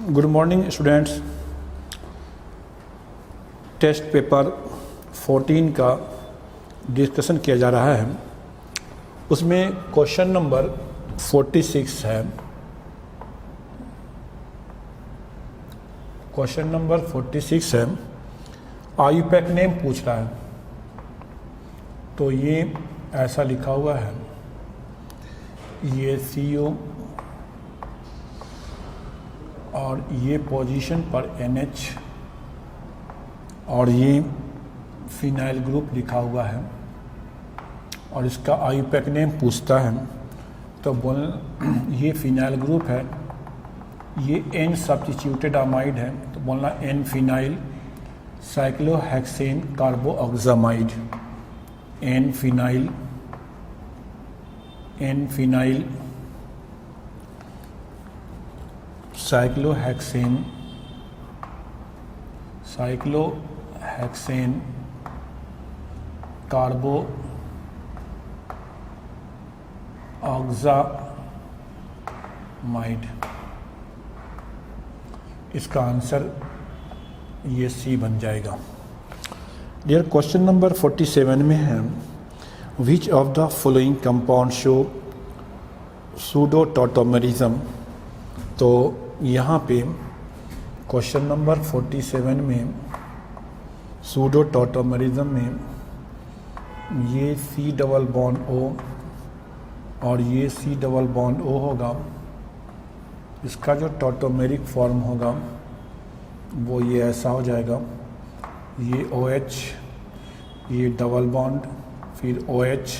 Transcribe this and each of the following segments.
Good morning students. Test paper 14 का discussion किया जा रहा है। उसमें क्वेश्चन नंबर 46 है। क्वेश्चन नंबर 46 है, आयुपैक नेम पूछ रहा है। तो ये ऐसा लिखा हुआ है, ये CO और ये पोजीशन पर NH और ये फिनाइल ग्रुप लिखा हुआ है और इसका आयुपैक नेम पूछता है। तो बोल ये फिनाइल ग्रुप है, ये N सब्स्टिट्यूटेड अमाइड है, तो बोलना N phenyl cyclohexane carboxamide. N phenyl cyclohexane carboxamide. इसका आंसर ये C बन जाएगा। डियर क्वेश्चन नंबर 47 में है, विच of the following compound show pseudo tautomerism. तो यहाँ पे क्वेश्चन नंबर 47 में सूडो टॉटोमेरिज्म में ये C डबल बॉन्ड O और ये C डबल बॉन्ड O होगा। इसका जो टॉटोमेरिक फॉर्म होगा वो ये ऐसा हो जाएगा, ये OH, ये डबल बॉन्ड, फिर OH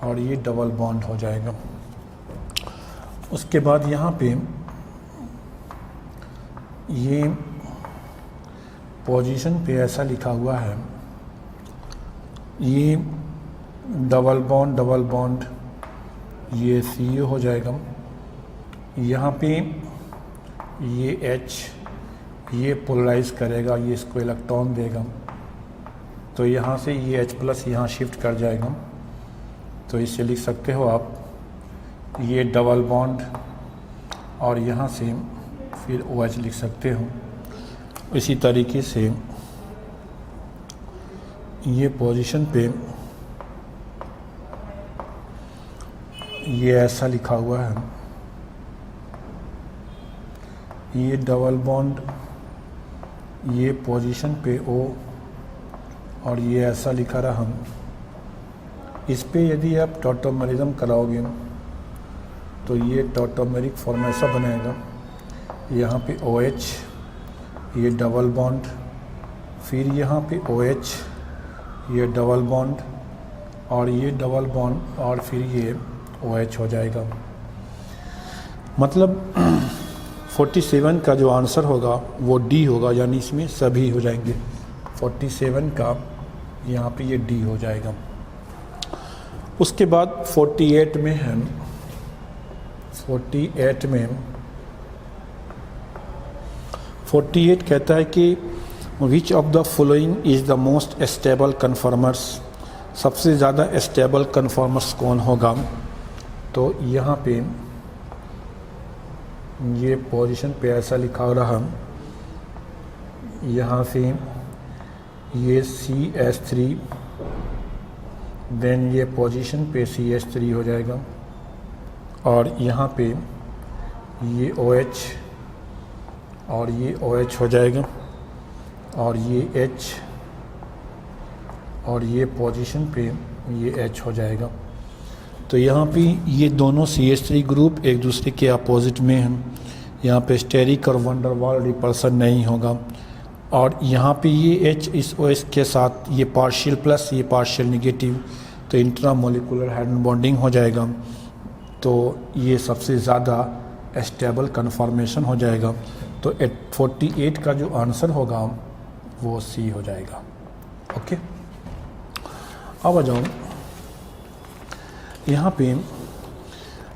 और ये डबल बॉन्ड हो जाएगा। उसके बाद यहाँ पे ये पोजीशन पे ऐसा लिखा हुआ है, ये डबल बॉन्ड ये CO हो जाएगा। यहाँ पे ये H ये पोलराइज करेगा, ये इसको इलेक्ट्रॉन देगा, तो यहाँ से ये H प्लस यहाँ शिफ्ट कर जाएगा। तो इससे लिख सकते हो आप, ये डबल बॉन्ड और यहाँ से फिर OH लिख सकते हो। इसी तरीके से ये पोजीशन पे ये ऐसा लिखा हुआ है, ये डबल बॉन्ड ये पोजीशन पे O और ये ऐसा लिखा रहा। इस पे यदि आप टॉटोमेरिज्म कराओगे तो ये टॉटोमेरिक फॉर्म ऐसा बनेगा, यहाँ पे OH ये डबल बॉन्ड, फिर यहाँ पे OH ये डबल बॉन्ड और ये डबल बॉन्ड और फिर ये OH हो जाएगा। मतलब 47 का जो आंसर होगा वो D होगा, यानी इसमें सभी हो जाएंगे। 47 का यहाँ पे ये D हो जाएगा। उसके बाद 48 में है, 48 कहता है कि which of the following is the most stable conformers. सबसे ज़्यादा स्टेबल कन्फर्मर्स कौन होगा। तो यहाँ पे ये पोजीशन पे ऐसा लिखा रहा, यहाँ से ये CH3, देन ये पोजीशन पे CH3 हो जाएगा और यहाँ पे ये OH और ये OH हो जाएगा और ये H और ये पोजीशन पे ये H हो जाएगा। तो यहाँ पे ये दोनों CH3 ग्रुप एक दूसरे के अपोजिट में हैं। यहाँ पे स्टेरिक और वंडर वाल रिपल्सन नहीं होगा और यहाँ पे ये H इस OH के साथ ये पार्शियल प्लस ये पार्शियल निगेटिव, तो इंट्रामोलिकुलर हाइड्रोजन बॉन्डिंग हो जाएगा। तो ये सबसे ज़्यादा स्टेबल कन्फॉर्मेशन हो जाएगा। तो 48 का जो आंसर होगा वो C हो जाएगा। ओके, अब आ जाओ यहाँ पे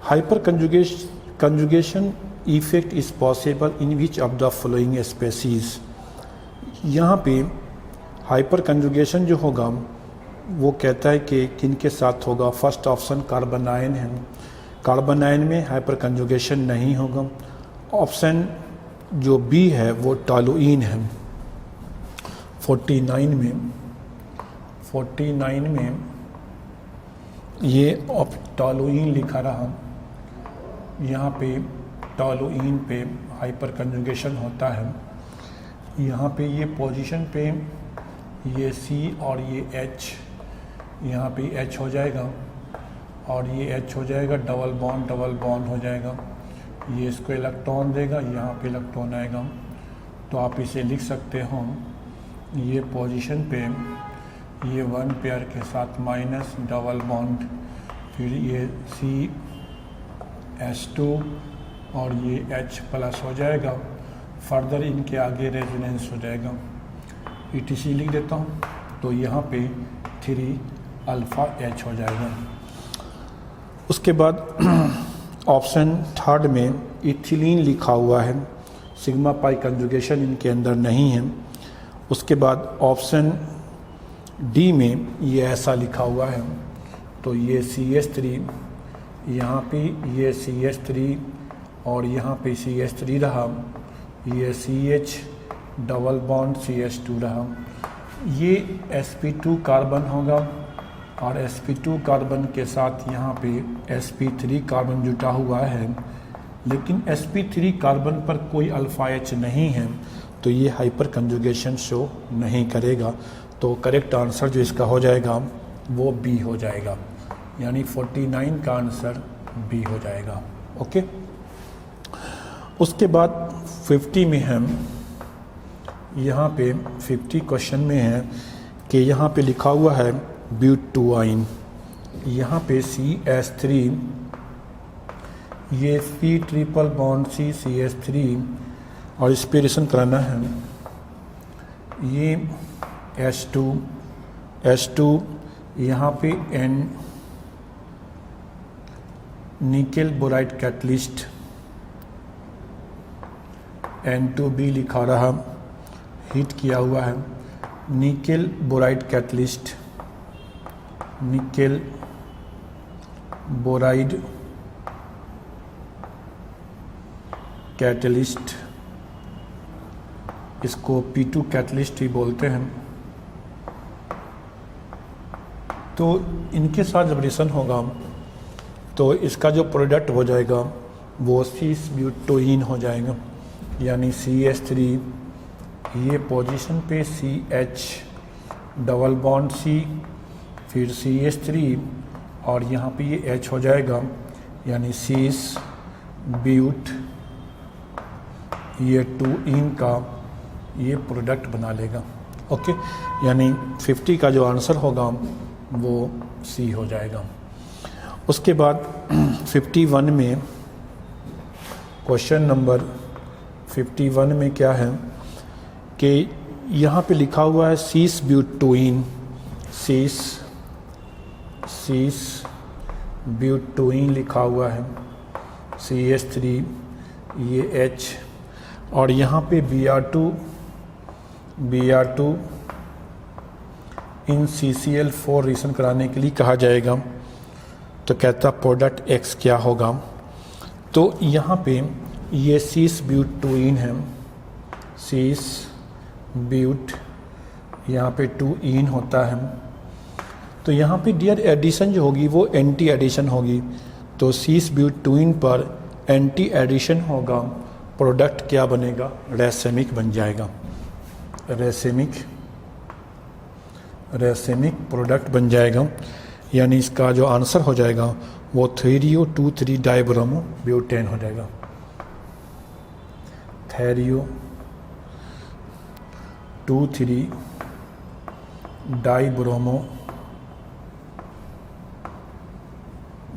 hyper conjugation effect is possible in which of the following species. यहाँ पे हाइपर कंजुगेशन जो होगा वो कहता है कि किन के साथ होगा। फर्स्ट ऑप्शन कार्बनाइन है, कार्बनाइन में हाइपर कंजुगेशन नहीं होगा। ऑप्शन जो बी है वो टॉलुइन है। 49 में ये टॉलुइन लिखा रहा, यहाँ पे टॉलुइन पे हाइपर कंजुगेशन होता है। यहाँ पे ये पोजीशन पे ये सी और ये एच, यहाँ पे एच हो जाएगा और ये एच हो जाएगा, डबल बॉन्ड हो जाएगा, ये इसको इलेक्ट्रॉन देगा, यहाँ पे इलेक्ट्रॉन आएगा। तो आप इसे लिख सकते हो, ये पोजीशन पे ये 1 पेयर के साथ माइनस डबल बॉन्ड, फिर ये CH2 और ये H प्लस हो जाएगा, फर्दर इनके आगे रेजोनेंस हो जाएगा। ETC लिख देता हूँ, तो यहाँ पे 3 अल्फ़ा H हो जाएगा। उसके बाद ऑप्शन थर्ड में इथिलीन लिखा हुआ है, सिग्मा पाई कंजुगेशन इनके अंदर नहीं है। उसके बाद ऑप्शन डी में ये ऐसा लिखा हुआ है, तो ये CH3, यहाँ पे ये CH3 और यहाँ पे CH3 रहा, ये CH डबल बॉन्ड CH2 रहा, ये sp2 कार्बन होगा और sp2 कार्बन के साथ यहाँ पे sp3 कार्बन जुटा हुआ है, लेकिन sp3 कार्बन पर कोई अल्फ़ा H नहीं है, तो ये हाइपर कंजुगेशन शो नहीं करेगा। तो करेक्ट आंसर जो इसका हो जाएगा वो बी हो जाएगा, यानी 49 का आंसर बी हो जाएगा। ओके, उसके बाद 50 में हम यहाँ पे 50 क्वेश्चन में है कि यहाँ पे लिखा हुआ है ब्यूटुआइन, यहाँ पे CH3, ये C ट्रिपल बॉन्ड CH3 और इंस्पिरेशन कराना है, ये H2 यहाँ पे N nickel boride catalyst, N2B लिखा रहा, हीट किया हुआ है, nickel boride catalyst, nickel boride catalyst, इसको P2 कैटलिस्ट ही बोलते हैं। तो इनके साथ जब रिएक्शन होगा तो इसका जो प्रोडक्ट हो जाएगा वो सीस ब्यूटोइन हो जाएगा, यानी CH3, ये पोजीशन पे CH डबल बॉन्ड C, फिर CH3 और यहाँ पे ये H हो जाएगा, यानी सीस ब्यूट, ये 2इन का ये प्रोडक्ट बना लेगा। ओके, यानी 50 का जो आंसर होगा वो सी हो जाएगा। उसके बाद 51 में, क्वेश्चन नंबर 51 में क्या है कि यहाँ पे लिखा हुआ है सीस ब्यूटोइन, सीस ब्यूटोइन लिखा हुआ है, CH3, ये H और यहाँ पे Br2 इन CCl4 रिएक्शन कराने के लिए कहा जाएगा। तो कहता प्रोडक्ट X क्या होगा, तो यहाँ पे ये सीस ब्यूटोइन है, सीस ब्यूट, यहाँ पे 2इन होता है, तो यहाँ पे डियर एडिशन जो होगी वो एंटी एडिशन होगी, तो सीस ब्यूटोइन पर एंटी एडिशन होगा, प्रोडक्ट क्या बनेगा, रेसेमिक बन जाएगा, रेसेमिक प्रोडक्ट बन जाएगा, यानी इसका जो आंसर हो जाएगा वो 3Io2,3 डाइब्रोमो ब्यूटेन हो जाएगा, 3Io2,3 डाइब्रोमो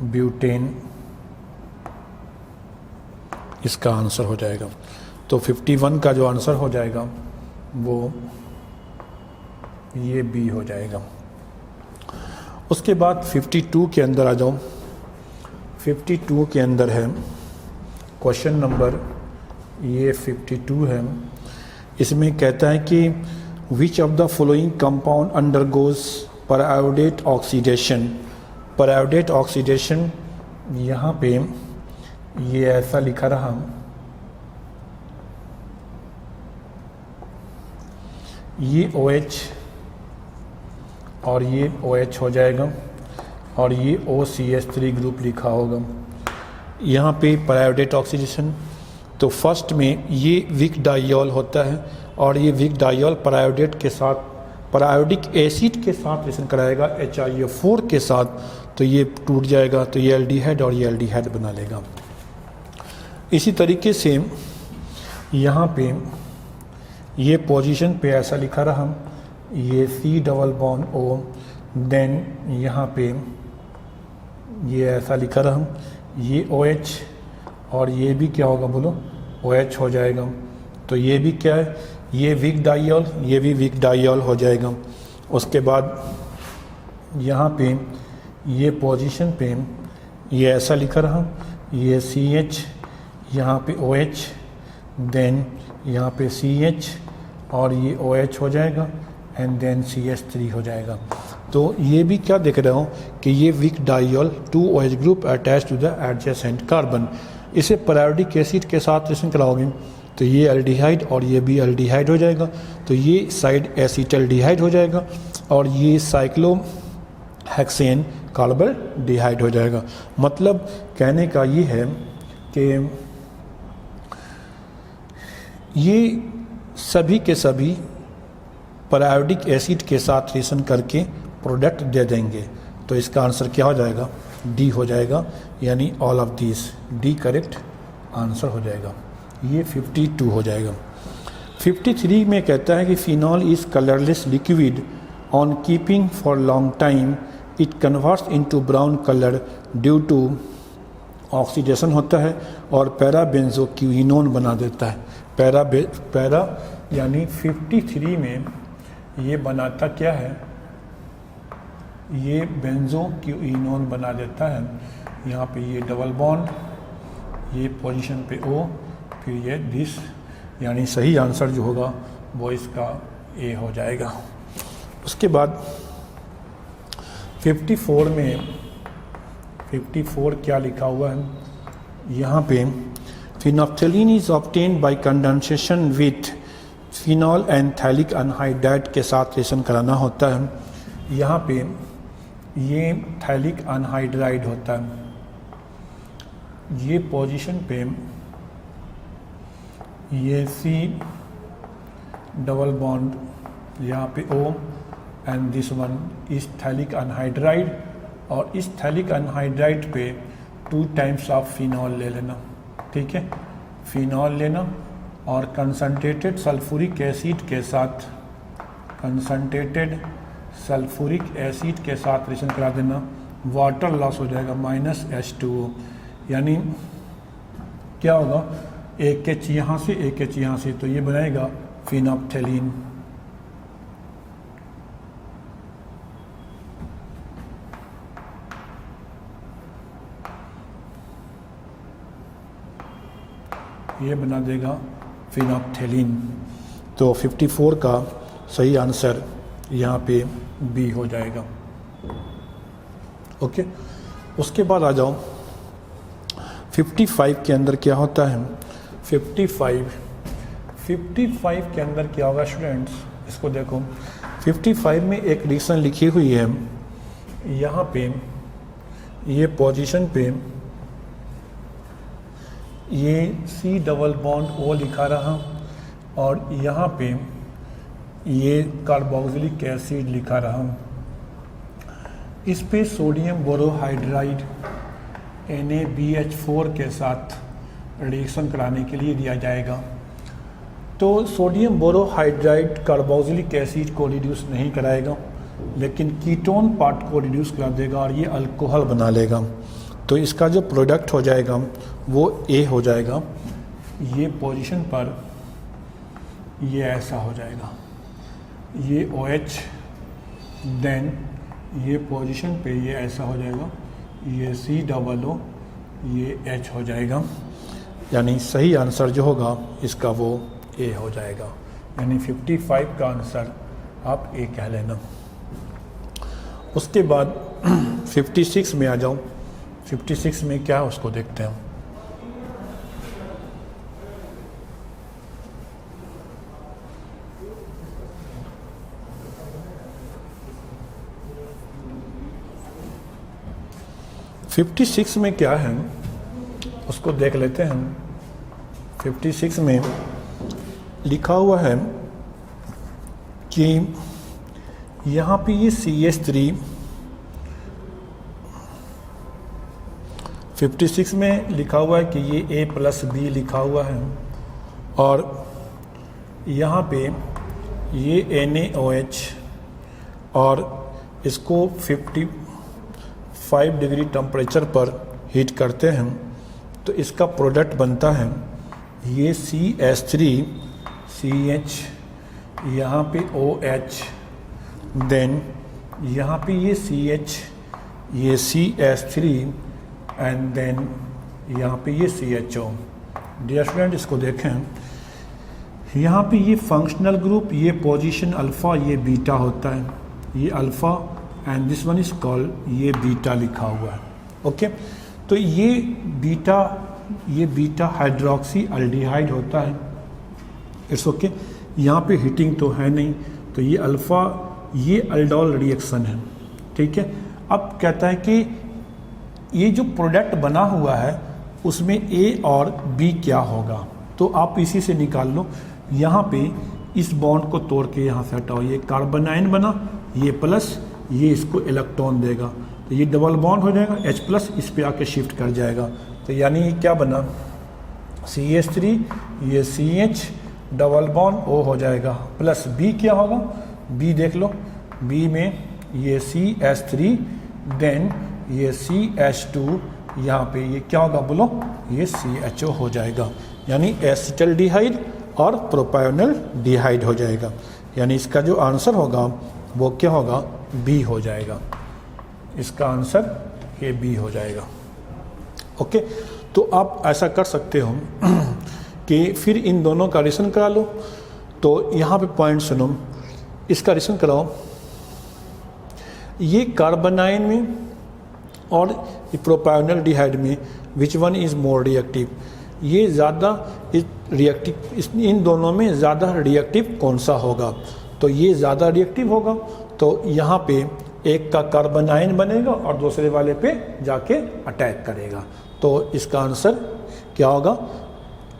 ब्यूटेन इसका आंसर हो जाएगा। तो 51 का जो आंसर हो जाएगा वो ये बी हो जाएगा। उसके बाद 52 के अंदर आ जाओ, 52 के अंदर है क्वेश्चन नंबर, ये 52 है, इसमें कहता है कि which of the following compound undergoes periodate oxidation, periodate oxidation, यहाँ पे ये ऐसा लिखा रहा, ये OH और ये OH हो जाएगा और ये OCH3 ग्रुप लिखा होगा। यहाँ पे परायोडेट ऑक्सीडेशन, तो फर्स्ट में ये वीक डाइऑल होता है और ये वीक डाइऑल परायोडेट के साथ परायोडिक एसिड के साथ रिएक्शन कराएगा HiO4 के साथ, तो ये टूट जाएगा, तो ये एल्डिहाइड और ये एल्डिहाइड बना लेगा। इसी तरीके से यहाँ पे ये पोजीशन पे ऐसा लिखा रहा, ये C+O, देन यहाँ पे ये ऐसा लिखा रहा, ये OH और ये भी क्या होगा बोलो, OH हो जाएगा। तो ये भी क्या है, ये वीक डाइऑल, ये भी वीक डाइऑल हो जाएगा। उसके बाद यहाँ पे ये पोजीशन पे ये ऐसा लिखा रहा, ये CH, यहाँ पे OH, देन यहाँ पे CH और ये OH हो जाएगा एंड देन CH3 हो जाएगा। तो ये भी क्या देख रहे हो कि ये vic diol 2OH group attach to the adjacent carbon. इसे परायोडिक एसिड के साथ रिएक्शन कराओगे तो ये एल्डिहाइड और ये भी एल्डिहाइड हो जाएगा, तो ये साइड एसिटल्डिहाइड हो जाएगा और ये साइक्लोहेक्सेन कार्बल्डिहाइड हो जाएगा। मतलब कहने का ये है कि ये सभी के सभी परायोडिक एसिड के साथ रिएक्शन करके प्रोडक्ट दे देंगे। तो इसका आंसर क्या हो जाएगा, डी हो जाएगा, यानी all of this, D correct answer हो जाएगा। ये 52 हो जाएगा। 53 में कहता है कि phenol is colourless liquid on keeping for long time it converts into brown colour due to oxidation होता है और पैराबेंजोक्विनोन बना देता है। पैरा यानी 53 में ये बनाता क्या है, ये बेंजोक्विनोन बना देता है। यहाँ पे ये डबल बॉन्ड, ये पोजीशन पे O, फिर ये दिस, यानी सही आंसर जो होगा वो इसका A हो जाएगा। उसके बाद 54 में 54 क्या लिखा हुआ है, यहाँ पे phenolphthalein is obtained by condensation with phenol and phthalic anhydride के साथ रिएक्शन कराना होता है। यहाँ पे ये थैलिक अनहाइड्राइड होता है, ये पोजीशन पे ये C डबल बॉन्ड, यहाँ पे O एंड दिस वन इस थैलिक अनहाइड्राइड, और इस थैलिक अनहाइड्राइड पे 2 टाइम्स ऑफ फिनॉल ले लेना, ठीक है, फिनॉल लेना और कंसनट्रेटेड सल्फ्यूरिक एसिड के साथ, कंसनट्रेटेड सल्फ्यूरिक एसिड के साथ रिएक्शन करा देना, वाटर लॉस हो जाएगा -H2O, यानी क्या होगा, एक H यहाँ से एक H यहाँ से, तो ये बनाएगा फिनोप्थेलिन। ये बना देगा फिनोप्थेलिन। तो 54 का सही आंसर यहाँ पे बी हो जाएगा। ओके, उसके बाद आ जाओ 55 के अंदर क्या होता है। 55 के अंदर क्या होगा स्टूडेंट्स, इसको देखो। 55 में एक रिएक्शन लिखी हुई है, यहाँ पे ये पोजीशन पे ये C डबल बॉन्ड O लिखा रहा और यहाँ पे ये कार्बोक्सिलिक एसिड लिखा रहा। इस पे सोडियम बोरोहाइड्राइड NaBH4 के साथ रिएक्शन कराने के लिए दिया जाएगा। तो सोडियम बोरोहाइड्राइड कार्बोक्सिलिक एसिड को रिड्यूस नहीं कराएगा, लेकिन कीटोन पार्ट को रिड्यूस करा देगा और ये अल्कोहल बना लेगा। तो इसका जो प्रोडक्ट हो जाएगा वो A हो जाएगा। ये पोजीशन पर ये ऐसा हो जाएगा, ये OH, देन ये पोजीशन पे ये ऐसा हो जाएगा, ये C+O, ये H हो जाएगा। यानी सही आंसर जो होगा इसका वो A हो जाएगा। यानी 55 का आंसर आप A कह लेना। उसके बाद 56 में आ जाओ। 56 में क्या है उसको देखते हैं। 56 में क्या है उसको देख लेते हैं। 56 में लिखा हुआ है कि यहाँ पे ये CH3 56 में लिखा हुआ है कि ये A+B लिखा हुआ है और यहाँ पे ये NaOH और इसको 55 डिग्री टेम्परेचर पर हीट करते हैं तो इसका प्रोडक्ट बनता है ये CH3 CH, यहाँ पे OH, देन यहाँ पे ये CH, ये CH3 एंड देन यहाँ पे ये CHO। डियर स्टूडेंट इसको देखें, यहाँ पे ये फंक्शनल ग्रुप, ये पोजीशन अल्फ़ा, ये बीटा होता है, ये alpha and this one is called, ये बीटा लिखा हुआ है। ओके तो ये बीटा हाइड्रोक्सी अल्डिहाइड होता है। इट्स ओके यहाँ पे हीटिंग तो है नहीं, तो ये अल्फ़ा, ये अल्डोल रिएक्शन है। ठीक है, अब कहता है कि ये जो प्रोडक्ट बना हुआ है उसमें A और B क्या होगा, तो आप इसी से निकाल लो। यहाँ पे इस बॉन्ड को तोड़ के यहाँ से हटाओ, ये कार्बन आयन बना, ये प्लस, ये इसको इलेक्ट्रॉन देगा तो ये डबल बॉन्ड हो जाएगा H+, इस पे आके शिफ्ट कर जाएगा। तो यानी ये क्या बना, CH3, ये CH डबल बॉन्ड O हो जाएगा, प्लस B क्या होगा, B देख लो, B में ये CH3 देन ये CH2, यहाँ पे ये क्या होगा बोलो, ये CHO हो जाएगा, यानी एसिटल्डिहाइड और प्रोपायोनिल डिहाइड हो जाएगा। यानी इसका जो आंसर होगा वो क्या होगा, B हो जाएगा। इसका आंसर ये B हो जाएगा। ओके तो आप ऐसा कर सकते हो कि फिर इन दोनों का रिलेशन करा लो। तो यहाँ पे पॉइंट सुनो, इसका रिलेशन कराओ, ये कार्बन आयन में और प्रोपायोनिल डिहाइड में which one is more reactive, ये ज़्यादा रिएक्टिव, इन दोनों में ज़्यादा रिएक्टिव कौन सा होगा, तो ये ज़्यादा रिएक्टिव होगा। तो यहाँ पे एक का कार्बन आयन बनेगा और दूसरे वाले पे जाके अटैक करेगा, तो इसका आंसर क्या होगा,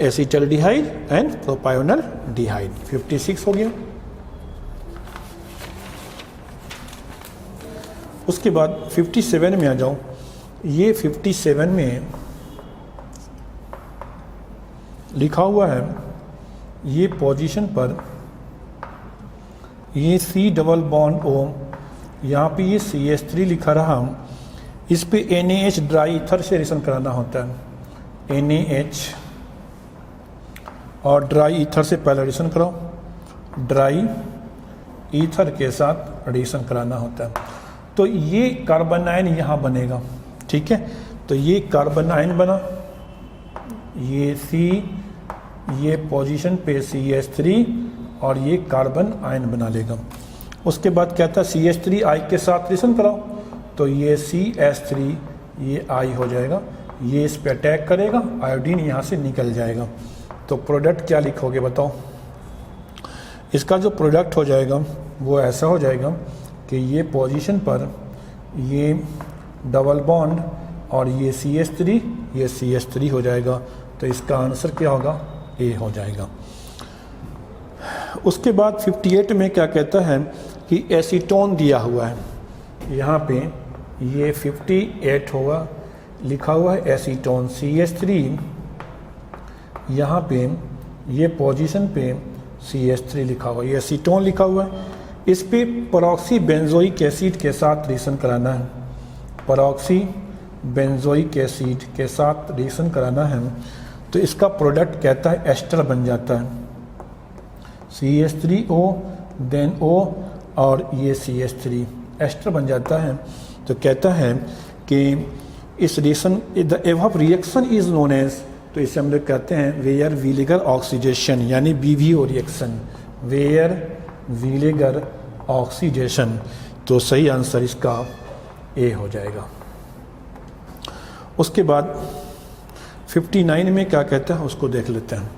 एसिटल्डिहाइड एंड प्रोपायोनिल डिहाइड। 56 हो गया। उसके बाद 57 में आ जाओ। ये 57 में लिखा हुआ है, ये पोजीशन पर ये C डबल बॉन्ड O, यहाँ पे ये CH3 लिखा रहा, इस पे NaH ड्राई ईथर से रिएक्शन कराना होता है। NaH और ड्राई ईथर से पहले रिएक्शन कराओ, ड्राई ईथर के साथ रिएक्शन कराना होता है। तो ये कार्बन आयन यहाँ बनेगा, ठीक है, तो ये कार्बन आयन बना, ये C, ये पोजीशन पे CH3 और ये कार्बन आयन बना लेगा। उसके बाद कहता है CH3 I के साथ रिएक्शन कराओ, तो ये CH3 ये I हो जाएगा, ये इस पे अटैक करेगा, आयोडीन यहाँ से निकल जाएगा। तो प्रोडक्ट क्या लिखोगे बताओ, इसका जो प्रोडक्ट हो जाएगा वो ऐसा हो जाएगा कि ये पोजीशन पर ये डबल बॉन्ड और ये CH3 हो जाएगा, तो इसका आंसर क्या होगा, A हो जाएगा। उसके बाद 58 में क्या कहता है कि एसीटोन दिया हुआ है, यहाँ पे ये 58 होगा, लिखा हुआ है एसीटोन CH3, यहाँ पे ये पोजीशन पे CH3 लिखा हुआ है, ये एसीटोन लिखा हुआ है। इस पे परऑक्सी बेंजोइक एसिड के साथ रिएक्शन कराना है, परऑक्सी बेंजोइक एसिड के साथ रिएक्शन कराना है, तो इसका प्रोडक्ट कहता है एस्टर बन जाता है, CH3O देन O और ये CH3 एस्टर बन जाता है। तो कहता है कि इस reaction, the above reaction is known as, तो इसे हम लोग कहते हैं वेयर विनेगर ऑक्सीडेशन, यानी BVO रिएक्शन, वेयर विनेगर ऑक्सीडेशन। तो सही आंसर इसका A हो जाएगा। उसके बाद 59 में क्या कहता है उसको देख लेते हैं।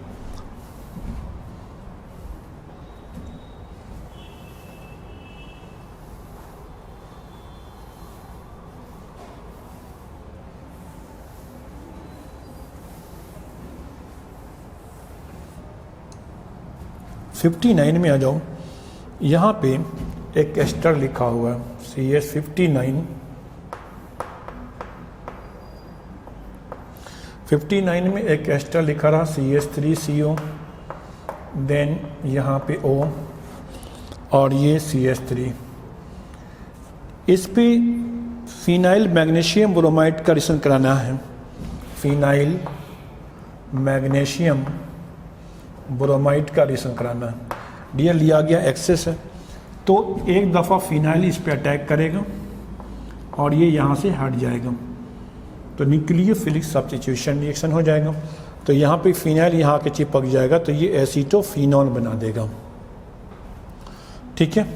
59 में आ जाओ, यहाँ पे एक एस्टर लिखा हुआ है CH59। 59 में एक एस्टर लिखा रहा CH3CO, देन यहाँ पे O और ये CH3। इस पे फिनाइल मैग्नीशियम ब्रोमाइड का रिएक्शन कराना है। फिनाइल मैग्नीशियम ब्रोमाइड का रिएक्शन कराना है। डियर लिया गया एक्सेस है, तो एक दफ़ा फिनाइल इस पे अटैक करेगा और ये यहाँ से हट जाएगा, तो न्यूक्लियोफिलिक सब्स्टिट्यूशन रिएक्शन हो जाएगा। तो यहाँ पे फिनाइल यहाँ के चिपक जाएगा, तो ये एसीटोफिनॉल बना देगा। ठीक है,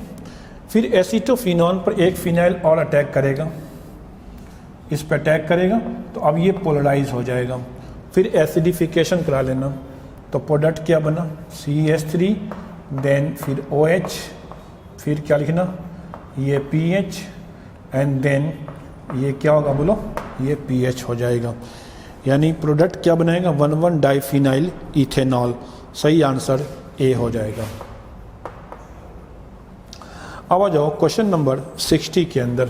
फिर एसीटोफिनॉल पर एक फिनाइल और अटैक करेगा, इस पर अटैक करेगा, तो अब ये पोलराइज हो जाएगा। फिर एसिडिफिकेशन करा लेना, तो प्रोडक्ट क्या बना CH3, देन फिर OH, फिर क्या लिखना ये PH, एंड देन ये क्या होगा बोलो, ये PH हो जाएगा। यानी प्रोडक्ट क्या बनाएगा 1,1 डाइफिनाइल इथेनॉल। सही आंसर A हो जाएगा। अब आ जाओ क्वेश्चन नंबर 60 के अंदर।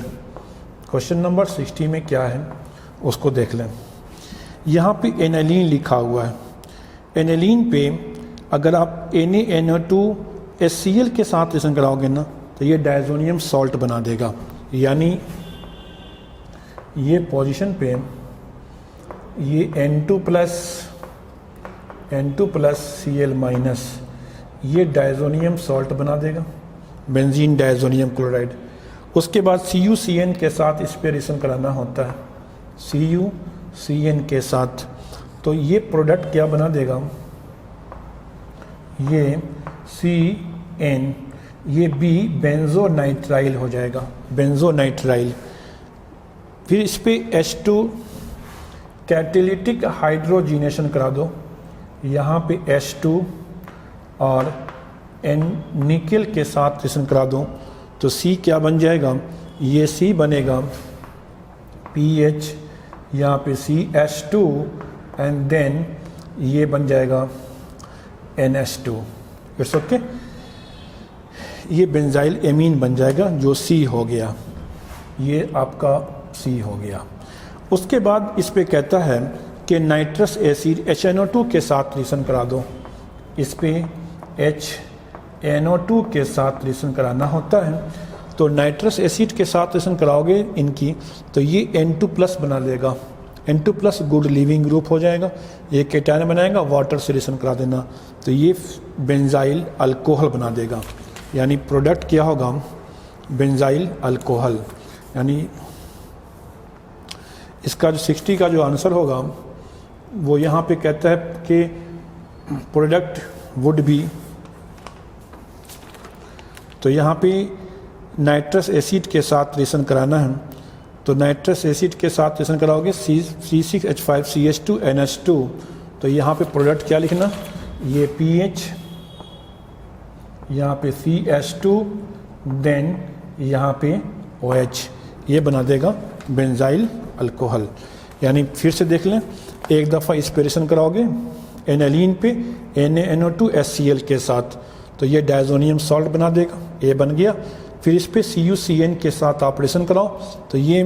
क्वेश्चन नंबर 60 में क्या है उसको देख लें। यहाँ पे एनालीन लिखा हुआ है। एनालीन पे अगर आप NaNO2HCl के साथ रिएक्शन कराओगे ना, तो ये डायजोनियम सॉल्ट बना देगा। यानी ये पोजीशन पे ये N2 प्लस Cl- ये डायजोनियम सॉल्ट बना देगा, बेंजीन डायजोनियम क्लोराइड। उसके बाद CuCN के साथ इस पे रिएक्शन कराना होता है, CuCN के साथ। तो ये प्रोडक्ट क्या बना देगा, ये CN, ये B बेंजोनाइट्राइल हो जाएगा, बेंजोनाइट्राइल। फिर इस पे H2 कैटेलिटिक हाइड्रोजिनेशन करा दो, यहाँ पे H2 और N निकेल के साथ रिएक्शन करा दो, तो C क्या बन जाएगा, ये C बनेगा PH, यहाँ पे CH2, एंड देन ये बन जाएगा NH2। इट्स ओके, ये बेंजाइल एमीन बन जाएगा जो C हो गया, ये आपका C हो गया। उसके बाद इस पे कहता है कि नाइट्रस एसिड HNO2 के साथ रिएक्शन करा दो। इस पे HNO2 के साथ रिएक्शन कराना होता है, तो नाइट्रस एसिड के साथ रिएक्शन कराओगे इनकी, तो ये N2+ बना देगा। N2+ गुड लिविंग ग्रुप हो जाएगा, ये केटायन बनाएगा, वाटर से रिएक्शन करा देना, तो ये बेंजाइल अल्कोहल बना देगा। यानी प्रोडक्ट क्या होगा, बेंजाइल अल्कोहल। यानी इसका जो 60 का जो आंसर होगा वो यहाँ पे कहता है कि प्रोडक्ट वुड बी, तो यहाँ पे नाइट्रस एसिड के साथ रिएक्शन कराना है, तो नाइट्रस एसिड के साथ रिएक्शन कराओगे C6H5CH2NH2, तो यहाँ पे प्रोडक्ट क्या लिखना, ये PH, यहाँ पे CH2, देन यहाँ पे OH, ये बना देगा बेंजाइल अल्कोहल। यानी फिर से देख लें, एक दफ़ा इंस्पिरेशन कराओगे एनालीन पे NaNO2HCl के साथ, तो ये डायजोनियम सॉल्ट बना देगा, ये बन गया। फिर इस पे CuCN के साथ ऑपरेशन कराओ, तो ये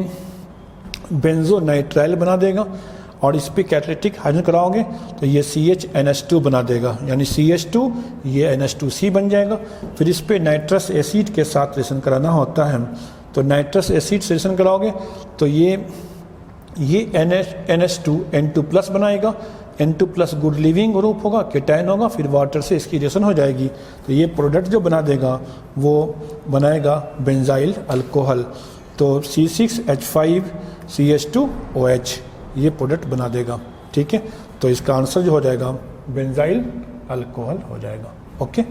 बेंजोनाइट्राइल बना देगा, और इस पे कैटालिटिक हाइड्रोजन कराओगे तो ये CHNH2 बना देगा, यानी CH2 ये NH2C बन जाएगा। फिर इस पे नाइट्रस एसिड के साथ रिएक्शन कराना होता है, तो नाइट्रस एसिड से रिएक्शन कराओगे तो ये NH2 N2+ बनाएगा, N2+ गुड लिविंग ग्रुप होगा, केटायन होगा, फिर वाटर से इसकी रिएक्शन हो जाएगी, तो ये प्रोडक्ट जो बना देगा वो बनाएगा बेंजाइल अल्कोहल। तो C6H5CH2OH ये प्रोडक्ट बना देगा। ठीक है, तो इसका आंसर जो हो जाएगा बेंजाइल अल्कोहल हो जाएगा। ओके,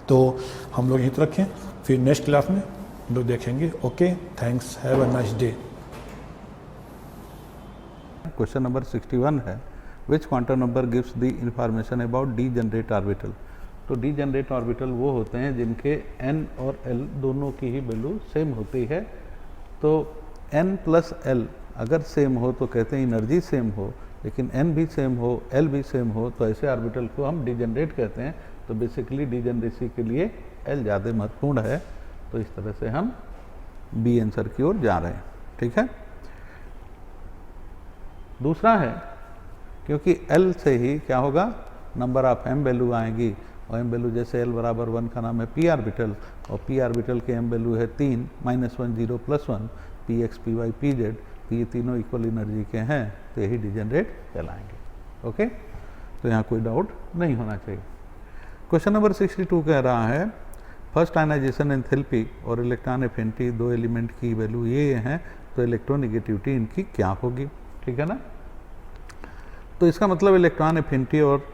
तो हम लोग यहीं तक रखें, फिर नेक्स्ट क्लास में हम लोग देखेंगे। Okay, thanks, have a nice day. Question number 61 है, which quantum number gives the information about degenerate orbital. तो डीजेनरेट ऑर्बिटल वो होते हैं जिनके n और l दोनों की ही वैल्यू सेम होती है। तो n + l अगर सेम हो तो कहते हैं एनर्जी सेम हो, लेकिन n भी सेम हो, l भी सेम हो, तो ऐसे ऑर्बिटल को हम डिजेनरेट कहते हैं। तो बेसिकली डिजेनरेसी के लिए l ज़्यादा महत्वपूर्ण है। तो इस तरह से हम बी आंसर की ओर जा रहे हैं। ठीक है। दूसरा है, क्योंकि l से ही क्या होगा, नंबर ऑफ m वैल्यू आएगी, और m वैल्यू जैसे l बराबर 1 का नाम है p ऑर्बिटल, और p ऑर्बिटल के m वैल्यू है 3, -1 0 +1 px py pz, तो ये तीनों इक्वल एनर्जी के हैं, तो यही डिजेनरेट कहलाएंगे। ओके, तो यहाँ कोई डाउट नहीं होना चाहिए। क्वेश्चन नंबर 62 कह रहा है फर्स्ट आयनाइजेशन एंथैल्पी और इलेक्ट्रॉन एफिनिटी दो एलिमेंट की वैल्यू ये हैं, तो इलेक्ट्रोनेगेटिविटी इनकी क्या होगी। ठीक है ना। तो इसका मतलब इलेक्ट्रॉन एफिनिटी और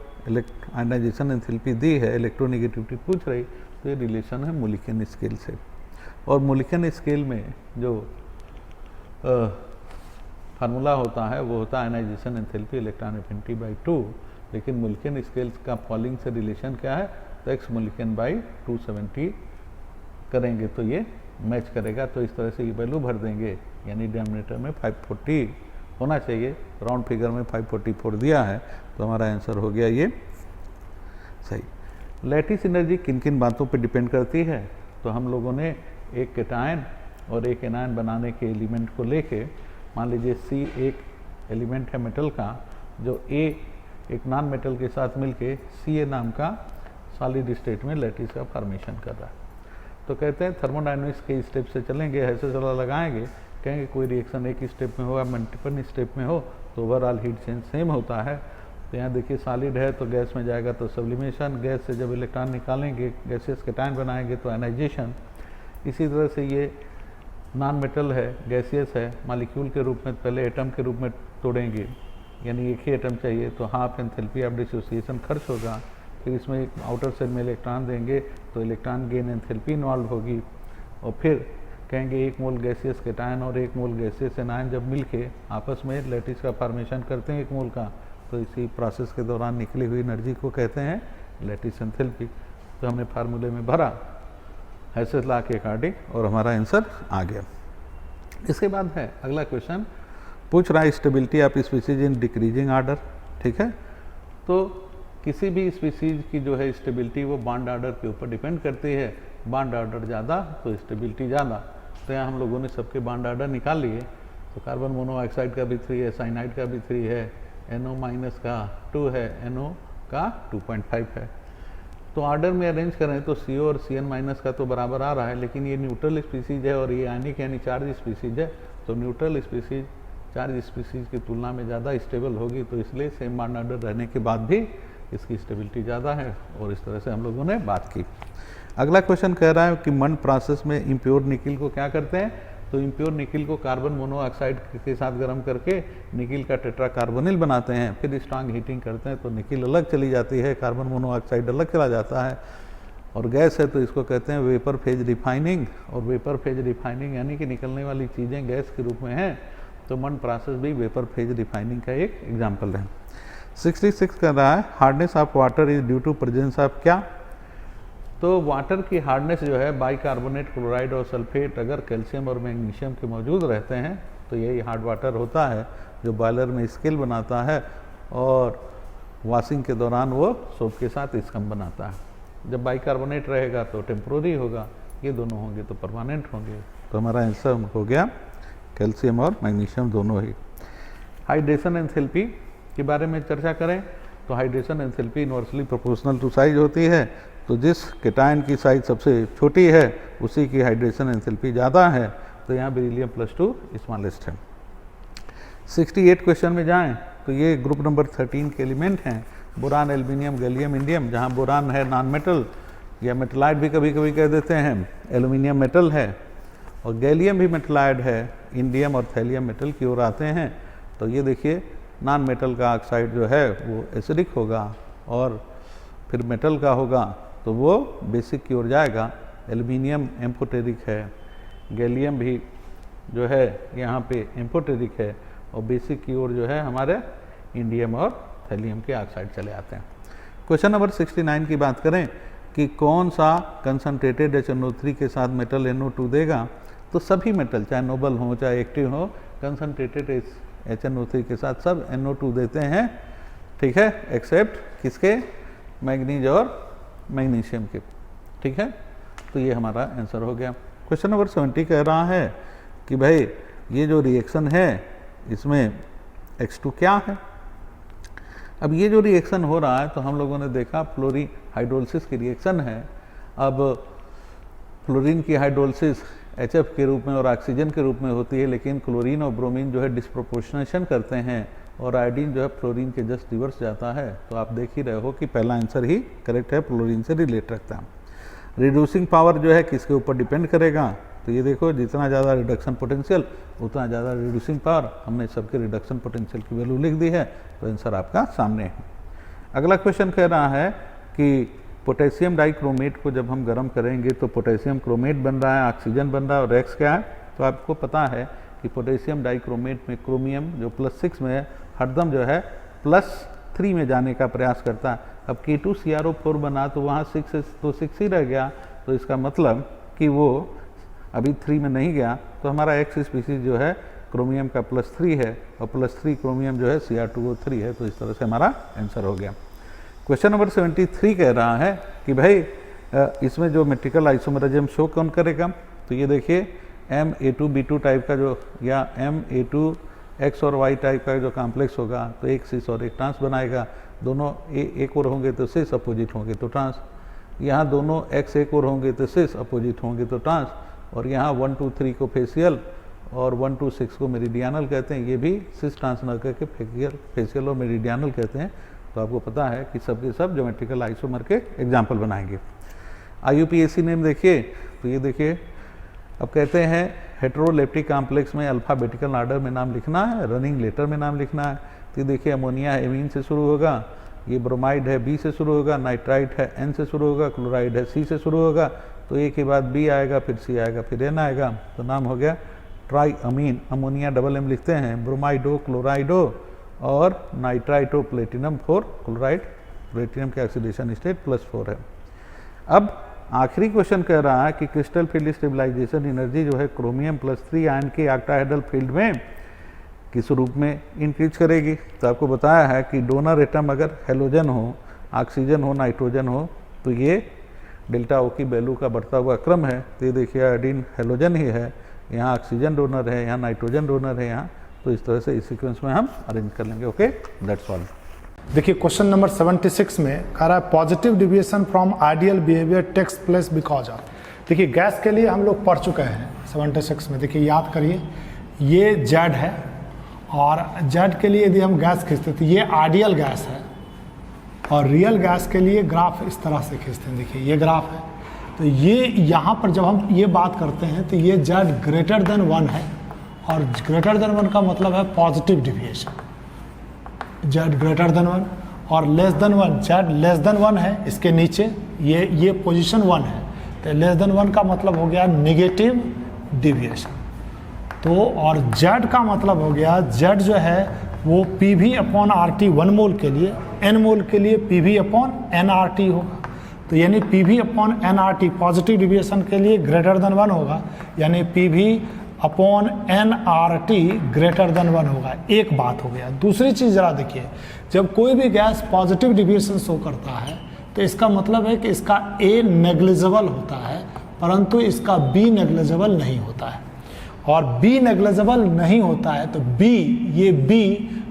आयनाइजेशन एंथैल्पी दी है, इलेक्ट्रोनेगेटिविटी पूछ रही, तो ये रिलेशन है मोलिकन स्केल से। और मोलिकन स्केल में जो फार्मूला होता है वो होता है ionization enthalpy electron affinity by 2, लेकिन मोलिकन स्केल का पॉलिंग से रिलेशन क्या है, तो एक्स मोलिकन बाई 270 करेंगे तो ये मैच करेगा। तो इस तरह से ये वैल्यू भर देंगे, यानी डिनोमिनेटर में 540 होना चाहिए, राउंड फिगर में 544 दिया है, तो हमारा आंसर हो गया ये सही। लैटिस एनर्जी किन किन बातों पे डिपेंड करती है, तो हम लोगों ने एक कैटायन और एक एनायन बनाने के एलिमेंट को लेके, मान लीजिए C एक एलिमेंट है मेटल का, जो A एक नॉन मेटल के साथ मिलके Ca नाम का सॉलिड स्टेट में लैटिस का फॉर्मेशन कर रहा है। तो कहते हैं थर्मोडायनामिक्स के स्टेप से चलेंगे, ऐसे चला लगाएंगे, कहेंगे कोई रिएक्शन एक स्टेप में हो या मल्टीपल स्टेप में हो तो ओवरऑल हीट चेंज सेम होता है। तो यहाँ देखिए सॉलिड है तो गैस में जाएगा तो सब्लिमेशन, गैस से जब इलेक्ट्रॉन निकालेंगे गैसेस कैटायन बनाएंगे तो आयनाइजेशन। इसी तरह से ये नॉन मेटल है, गैसियस है, मॉलिक्यूल के रूप में पहले एटम के रूप में तोड़ेंगे, यानी एक ही एटम चाहिए तो हाफ एंथैल्पी ऑफ डिसोसिएशन खर्च होगा। फिर इसमें एक आउटर सेल में इलेक्ट्रॉन देंगे तो इलेक्ट्रॉन गेन एंथैल्पी इन्वॉल्व होगी, और फिर कहेंगे एक मोल गैसियस कैटायन और एक मोल गैसियस एनायन जब मिलके आपस में लैटिस का फॉर्मेशन करते हैं एक मोल का, तो इसी प्रोसेस के दौरान निकली हुई एनर्जी को कहते हैं लैटिस एंथैल्पी। तो हमने फार्मूले में भरा हैसेस लॉ के अकॉर्डिंग और हमारा आंसर आ गया। इसके बाद है अगला क्वेश्चन, पूछ रहा है stability of species in decreasing order. ठीक है, तो किसी भी स्पीसीज की जो है स्टेबिलिटी वो बॉन्ड ऑर्डर के ऊपर डिपेंड करती है, बॉन्ड ऑर्डर ज़्यादा तो स्टेबिलिटी ज़्यादा। तो यहाँ हम लोगों ने सबके बॉन्ड ऑर्डर निकाल लिए, तो कार्बन मोनोऑक्साइड का भी 3 है, साइनाइड का भी 3 है, NO- का 2 है, NO का 2.5 है। तो ऑर्डर में अरेंज करें तो CO और CN- का तो बराबर आ रहा है, लेकिन ये न्यूट्रल स्पीसीज है और ये आयनिक यानी चार्ज स्पीसीज है, तो न्यूट्रल स्पीसीज चार्ज स्पीसीज की तुलना में ज़्यादा स्टेबल होगी, तो इसलिए सेम बॉन्ड ऑर्डर रहने के बाद भी इसकी स्टेबिलिटी ज़्यादा है, और इस तरह से हम लोगों ने बात की। अगला क्वेश्चन कह रहा है कि मंड प्रोसेस में इम्प्योर निकिल को क्या करते हैं, तो इम्प्योर निकिल को कार्बन मोनोऑक्साइड के साथ गर्म करके निकिल का टेट्राकार्बोनिल बनाते हैं, फिर स्ट्रांग हीटिंग करते हैं तो निकिल अलग चली जाती है, कार्बन मोनोऑक्साइड अलग चला जाता है, और गैस है तो इसको कहते हैं वेपर फेज रिफाइनिंग। और वेपर फेज रिफाइनिंग यानी कि निकलने वाली चीज़ें गैस के रूप में हैं, तो मंड प्रोसेस भी वेपर फेज रिफाइनिंग का एक एग्जाम्पल है। 66 कर रहा है hardness of water is due to presence of क्या, तो वाटर की हार्डनेस जो है बाइकार्बोनेट, क्लोराइड और सल्फेट अगर कैल्शियम और मैग्नीशियम के मौजूद रहते हैं तो यही हार्ड वाटर होता है, जो बॉयलर में स्केल बनाता है और वॉशिंग के दौरान वो सोप के साथ स्कम बनाता है। जब बाइकार्बोनेट रहेगा तो टेम्प्रोरी होगा, ये दोनों होंगे तो परमानेंट होंगे। तो हमारा आंसर हो गया कैल्शियम और मैग्नीशियम दोनों ही। हाइड्रेशन एंथैल्पी के बारे में चर्चा करें तो hydration enthalpy inversely proportional to size होती है, तो जिस कैटायन की साइज सबसे छोटी है उसी की हाइड्रेशन एंथैल्पी ज़्यादा है, तो यहाँ बेरिलियम +2 स्मॉलेस्ट है। 68 क्वेश्चन में जाएं तो ये ग्रुप नंबर 13 के एलिमेंट हैं, बोरान, एल्यूमिनियम, गैलियम, इंडियम। जहाँ बोरान है नॉन मेटल या मेटलाइड भी कभी कभी कह देते हैं, एल्यूमिनियम मेटल है, और गैलियम भी मेटलाइड है, इंडियम और थैलियम मेटल की ओर आते हैं। तो ये देखिए नॉन मेटल का ऑक्साइड जो है वो एसिडिक होगा, और फिर मेटल का होगा तो वो बेसिक की ओर जाएगा। एल्यूमिनियम एम्फोटेरिक है, गैलियम भी जो है यहाँ पे एम्फोटेरिक है, और बेसिक की ओर जो है हमारे इंडियम और थैलियम के ऑक्साइड चले आते हैं। क्वेश्चन नंबर 69 की बात करें कि कौन सा कंसनट्रेटेड HNO3 के साथ मेटल NO2 देगा, तो सभी मेटल चाहे नोबल हो चाहे एक्टिव हो, कंसनट्रेटेड HNO3 के साथ सब NO2 देते हैं, ठीक है, एक्सेप्ट किसके, मैग्नीज और मैग्नीशियम के, ठीक है। तो ये हमारा आंसर हो गया। क्वेश्चन नंबर 70 कह रहा है कि भाई ये जो रिएक्शन है इसमें X2 क्या है। अब ये जो रिएक्शन हो रहा है तो हम लोगों ने देखा फ्लोरीन हाइड्रोलिसिस की रिएक्शन है। अब फ्लोरीन की हाइड्रोलिसिस HF के रूप में और ऑक्सीजन के रूप में होती है, लेकिन क्लोरीन और ब्रोमीन जो है डिस्प्रोपोर्शनेशन करते हैं और आयोडीन जो है फ्लोरीन के जस्ट रिवर्स जाता है। तो आप देख ही रहे हो कि पहला आंसर ही करेक्ट है, फ्लोरीन से रिलेट रखता है। रिड्यूसिंग पावर जो है किसके ऊपर डिपेंड करेगा, तो ये देखो जितना ज़्यादा रिडक्शन पोटेंशियल उतना ज़्यादा रिड्यूसिंग पावर। हमने सबके रिडक्शन पोटेंशियल की वैल्यू लिख दी है, तो आंसर आपका सामने है। अगला क्वेश्चन कह रहा है कि पोटेशियम डाइक्रोमेट को जब हम गर्म करेंगे तो पोटेशियम क्रोमेट बन रहा है, ऑक्सीजन बन रहा है और एक्स क्या है। तो आपको पता है कि पोटेशियम डाइक्रोमेट में क्रोमियम जो +6 में है हरदम जो है +3 में जाने का प्रयास करता है। अब K2CrO4 बना तो वहाँ 6 है तो 6 ही रह गया, तो इसका मतलब कि वो अभी 3 में नहीं गया। तो हमारा एक्स स्पीसीज जो है क्रोमियम का +3 है और +3 क्रोमियम जो है Cr2O3 है। तो इस तरह से हमारा आंसर हो गया। क्वेश्चन नंबर 73 कह रहा है कि भाई इसमें जो मेट्रिकल आइसोमरिज्म शो कौन करेगा। तो ये देखिए MA2B2 टाइप का जो या MA2X और Y टाइप का जो कॉम्प्लेक्स होगा तो एक सिस और एक ट्रांस बनाएगा। दोनों एक और होंगे तो सिस, अपोजिट होंगे तो ट्रांस। यहाँ दोनों X एक और होंगे तो सिस, अपोजिट होंगे तो ट्रांस। और यहाँ 1 2 3 को फेसियल और 1 2 6 को मेरिडियनल कहते हैं। ये भी सिस ट्रांस न करके फेसियल और मेरिडियनल कहते हैं। तो आपको पता है कि सब के सब ज्योमेट्रिकल आइसोमर के एग्जाम्पल बनाएंगे। IUPAC नेम देखिए, तो ये देखिए अब कहते हैं हेट्रोलेप्टिक कॉम्प्लेक्स में अल्फ़ाबेटिकल ऑर्डर में नाम लिखना है, रनिंग लेटर में नाम लिखना है। तो देखिए अमोनिया एमीन से शुरू होगा, ये ब्रोमाइड है B से शुरू होगा, नाइट्राइट है N से शुरू होगा, क्लोराइड है C से शुरू होगा। तो A के बाद B आएगा, फिर C आएगा, फिर N आएगा। तो नाम हो गया ट्राई अमीन। अमोनिया MM लिखते हैं, ब्रोमाइडो क्लोराइडो और नाइट्राइटो प्लेटिनम 4 क्लोराइड। प्लेटिनम के ऑक्सीडेशन स्टेट +4 है। अब आखिरी क्वेश्चन कह रहा है कि क्रिस्टल फील्ड स्टेबलाइजेशन एनर्जी जो है क्रोमियम +3 आयन के ऑक्टाहेड्रल फील्ड में किस रूप में इंक्रीज करेगी। तो आपको बताया है कि डोनर एटम अगर हेलोजन हो, ऑक्सीजन हो, नाइट्रोजन हो तो ये डेल्टा O की वैल्यू का बढ़ता हुआ क्रम है। तो ये देखिए आयोडीन हेलोजन ही है, यहाँ ऑक्सीजन डोनर है, यहाँ नाइट्रोजन डोनर है यहाँ। तो इस तरह से इस सीक्वेंस में हम अरेंज कर लेंगे। Okay, that's all. देखिए क्वेश्चन नंबर 76 में कह रहा है positive deviation from ideal behaviour takes place because of. देखिए गैस के लिए हम लोग पढ़ चुके हैं 76 में। देखिए याद करिए ये जेड है और जेड के लिए यदि हम गैस खींचते तो ये आइडियल गैस है और रियल गैस के लिए ग्राफ इस तरह से खींचते हैं। देखिए ये ग्राफ है। तो ये यहाँ पर जब हम ये बात करते हैं तो ये जेड ग्रेटर देन 1 है और ग्रेटर देन 1 का मतलब है positive deviation. Z greater than 1 और less than 1, Z less than 1 है, इसके नीचे ये पोजीशन 1 है। तो लेस देन 1 का मतलब हो गया नेगेटिव डिविएशन। तो और जेड का मतलब हो गया, जेड जो है वो PV/RT 1 मोल के लिए, N मोल के लिए PV/NRT होगा। तो यानी PV/NRT पॉजिटिव डिविएशन के लिए ग्रेटर देन 1 होगा, यानी PV/NRT ग्रेटर देन 1 होगा। एक बात हो गया। दूसरी चीज़ ज़रा देखिए, जब कोई भी गैस पॉजिटिव डिविएशन शो करता है तो इसका मतलब है कि इसका A नेग्लिजिबल होता है परंतु इसका B नेग्लिजिबल नहीं होता है। और B नेग्लिजिबल नहीं होता है तो ये B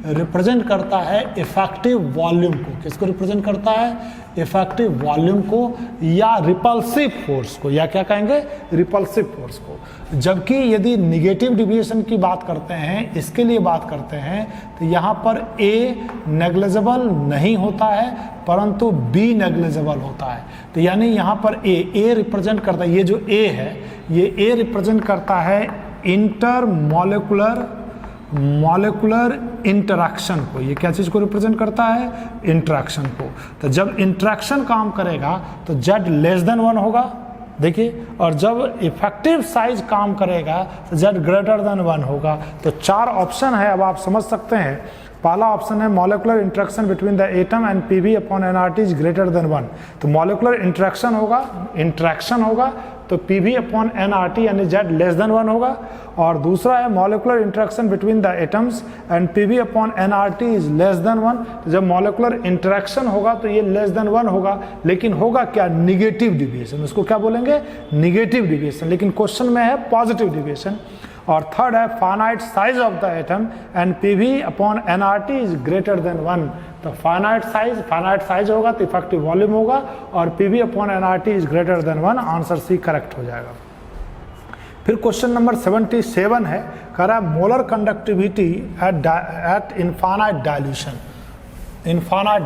रिप्रेजेंट करता है इफेक्टिव वॉल्यूम को। किसको रिप्रेजेंट करता है? इफेक्टिव वॉल्यूम को या रिपल्सिव फोर्स को, या क्या कहेंगे? रिपल्सिव फोर्स को। जबकि यदि निगेटिव डिविएशन की बात करते हैं, इसके लिए बात करते हैं, तो यहाँ पर A नेग्लिजिबल नहीं होता है परंतु B नेग्लिजिबल होता है। तो यानी यहाँ पर A रिप्रेजेंट करता है, ये जो A है ये A रिप्रेजेंट करता है मॉलिक्यूलर इंटरैक्शन को। ये क्या चीज़ को रिप्रेजेंट करता है? इंटरैक्शन को। तो जब इंटरैक्शन काम करेगा तो Z लेस देन 1 होगा, देखिए, और जब इफेक्टिव साइज काम करेगा तो Z ग्रेटर देन 1 होगा। तो 4 ऑप्शन है, अब आप समझ सकते हैं। पहला ऑप्शन है molecular interaction between the atom and PV/NRT is greater than 1। तो मॉलिक्यूलर इंटरेक्शन होगा तो PV अपॉन nRT यानी Z लेस देन 1 होगा। और दूसरा है molecular interaction between the atoms and PV upon nRT is less than 1। तो जब मॉलिकुलर इंटरेक्शन होगा तो ये लेस देन 1 होगा, लेकिन होगा क्या, निगेटिव डिविएशन। उसको क्या बोलेंगे, निगेटिव डिविएशन, लेकिन क्वेश्चन में है पॉजिटिव डिविएशन। और थर्ड है finite size of the atom and PV upon nRT is greater than 1। तो फाइनाइट साइज होगा तो इफेक्टिव वॉल्यूम होगा, और PV upon nRT is greater than 1, answer C correct हो जाएगा। फिर क्वेश्चन नंबर 77 है, कह रहा है molar conductivity at infinite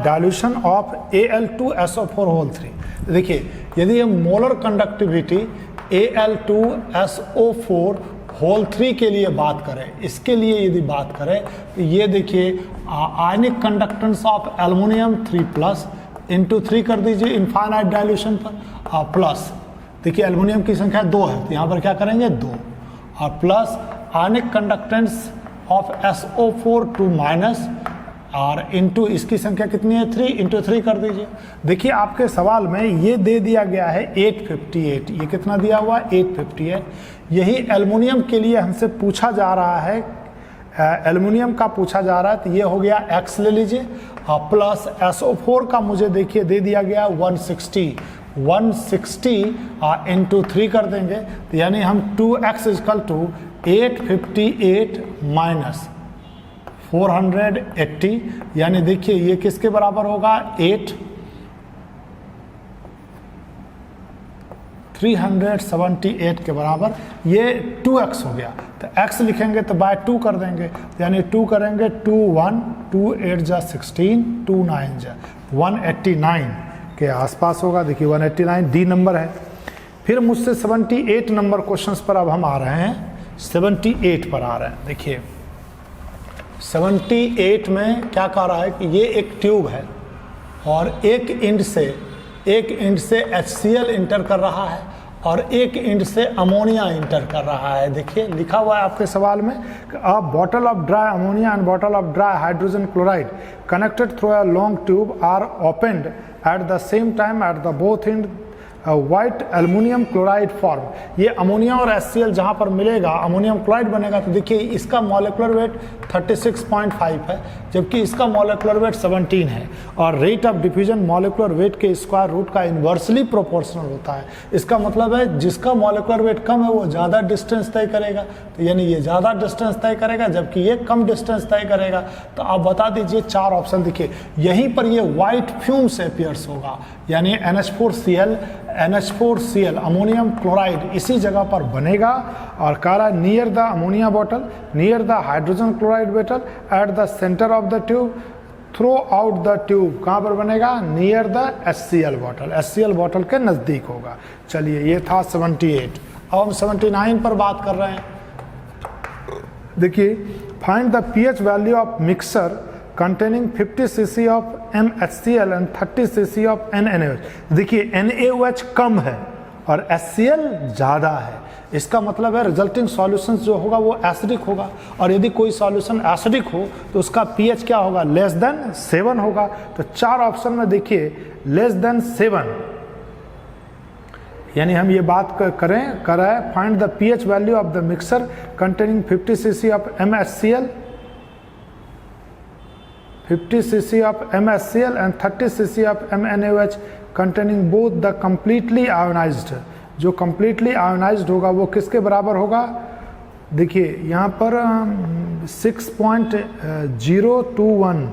dilution of Al2SO4 whole 3। देखिए यदि हम मोलर कंडक्टिविटी Al2SO4 होल 3 के लिए बात करें, इसके लिए यदि बात करें तो ये देखिए ionic conductance of aluminium 3+ into 3 कर दीजिए इनफाइनाइट डायल्यूशन पर, प्लस देखिए एल्युमिनियम की संख्या 2 है तो यहाँ पर क्या करेंगे 2, और plus ionic conductance of SO4 2 minus, और इंटू इसकी संख्या कितनी है 3, इंटू 3 कर दीजिए। देखिए आपके सवाल में ये दे दिया गया है 858, ये कितना दिया हुआ है 858। यही एल्युमिनियम के लिए हमसे पूछा जा रहा है, एल्युमिनियम का पूछा जा रहा है, तो ये हो गया x ले लीजिए, प्लस SO4 का मुझे देखिए दे दिया गया 160 इंटू 3 कर देंगे, तो यानी हम 2x इक्वल टू 858 माइनस 480, यानी देखिए ये किसके बराबर होगा 378 के बराबर, ये 2x हो गया। तो x लिखेंगे तो बाय 2 कर देंगे, तो यानी 2 करेंगे 2 1 2 8 जा 16 2 9 जा 189 के आसपास होगा। देखिए 189 डी नंबर है। फिर मुझसे 78 नंबर क्वेश्चंस पर अब हम आ रहे हैं, 78 पर आ रहे हैं। देखिए 78 में क्या कह रहा है कि ये एक ट्यूब है और एक एंड से HCl इंटर कर रहा है और एक एंड से अमोनिया इंटर कर रहा है। देखिए लिखा हुआ है आपके सवाल में, a bottle of dry ammonia and bottle of dry hydrogen chloride connected through a long tube are opened at the same time at the both end white aluminium chloride form. ये अमोनिया और HCl जहाँ पर मिलेगा ammonium chloride बनेगा। तो देखिए इसका molecular weight 36.5 है, जबकि इसका मॉलिक्यूलर वेट 17 है, और rate of diffusion molecular weight के स्क्वायर रूट का इन्वर्सली प्रोपोर्शनल होता है। इसका मतलब है जिसका मॉलिक्यूलर वेट कम है वो ज़्यादा डिस्टेंस तय करेगा, तो यानी ये ज़्यादा डिस्टेंस तय करेगा जबकि ये कम डिस्टेंस तय करेगा। तो आप बता दीजिए 4 ऑप्शन। देखिए यहीं पर ये वाइट फ्यूम से अपीयर्स होगा, यानी NH4Cl अमोनियम क्लोराइड इसी जगह पर बनेगा, और कह रहा है near the ammonia bottle near the hydrogen chloride bottle at the centre of the tube through out the tube. कहाँ पर बनेगा, near the HCl bottle, HCl bottle के नज़दीक होगा। चलिए ये था 78। अब हम 79 पर बात कर रहे हैं। देखिए find the pH value of mixer containing 50 cc of MHCl and 30 cc of NaOH। देखिए NaOH कम है और HCl ज़्यादा है, इसका मतलब है रिजल्टिंग सॉल्यूशन जो होगा वो एसिडिक होगा, और यदि कोई सॉल्यूशन एसिडिक हो तो उसका pH क्या होगा, लेस देन 7 होगा। तो 4 ऑप्शन में देखिए लेस देन 7, यानी हम ये बात कर रहे हैं find the pH value of the mixer containing 50 cc of MHCl 50 cc of MHCl and 30 cc of MnAOH containing both the completely ionized। जो completely ionized होगा वो किसके बराबर होगा, देखिए यहाँ पर 6.021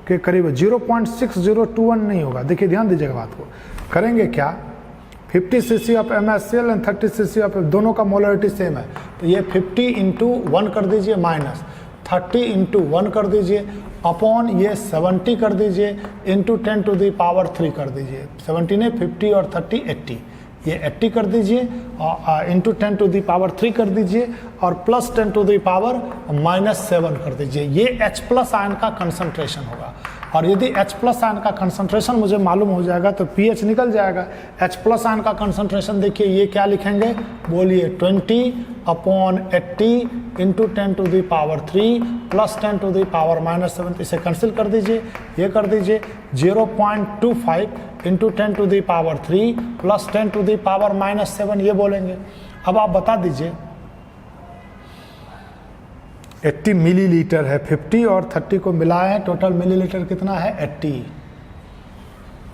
के करीब, 0.6021 नहीं होगा। देखिए ध्यान दीजिएगा बात को, करेंगे क्या 50 cc of MHCl and 30 cc of, दोनों का मोलरिटी सेम है, तो ये 50 इंटू 1 कर दीजिए माइनस 30 इंटू 1 कर दीजिए अपॉन ये 70 कर दीजिए इंटू 10 टू द पावर 3 कर दीजिए। 70 ने 50 और 30 80, ये 80 कर दीजिए इंटू 10 टू द पावर 3 कर दीजिए और प्लस 10 टू द पावर -7 कर दीजिए। ये H+ आयन का कंसंट्रेशन होगा, और यदि H प्लस आयन का कंसंट्रेशन मुझे मालूम हो जाएगा तो pH निकल जाएगा। H प्लस आयन का कंसंट्रेशन देखिए ये क्या लिखेंगे, बोलिए 20/80 इंटू 10⁻³ प्लस 10⁻⁻7, इसे कैंसिल कर दीजिए, ये कर दीजिए 0.25 इंटू 10⁻³ प्लस 10⁻⁻7 ये बोलेंगे। अब आप बता दीजिए 80 मिलीलीटर है, 50 और 30 को मिलाएं टोटल मिलीलीटर कितना है 80।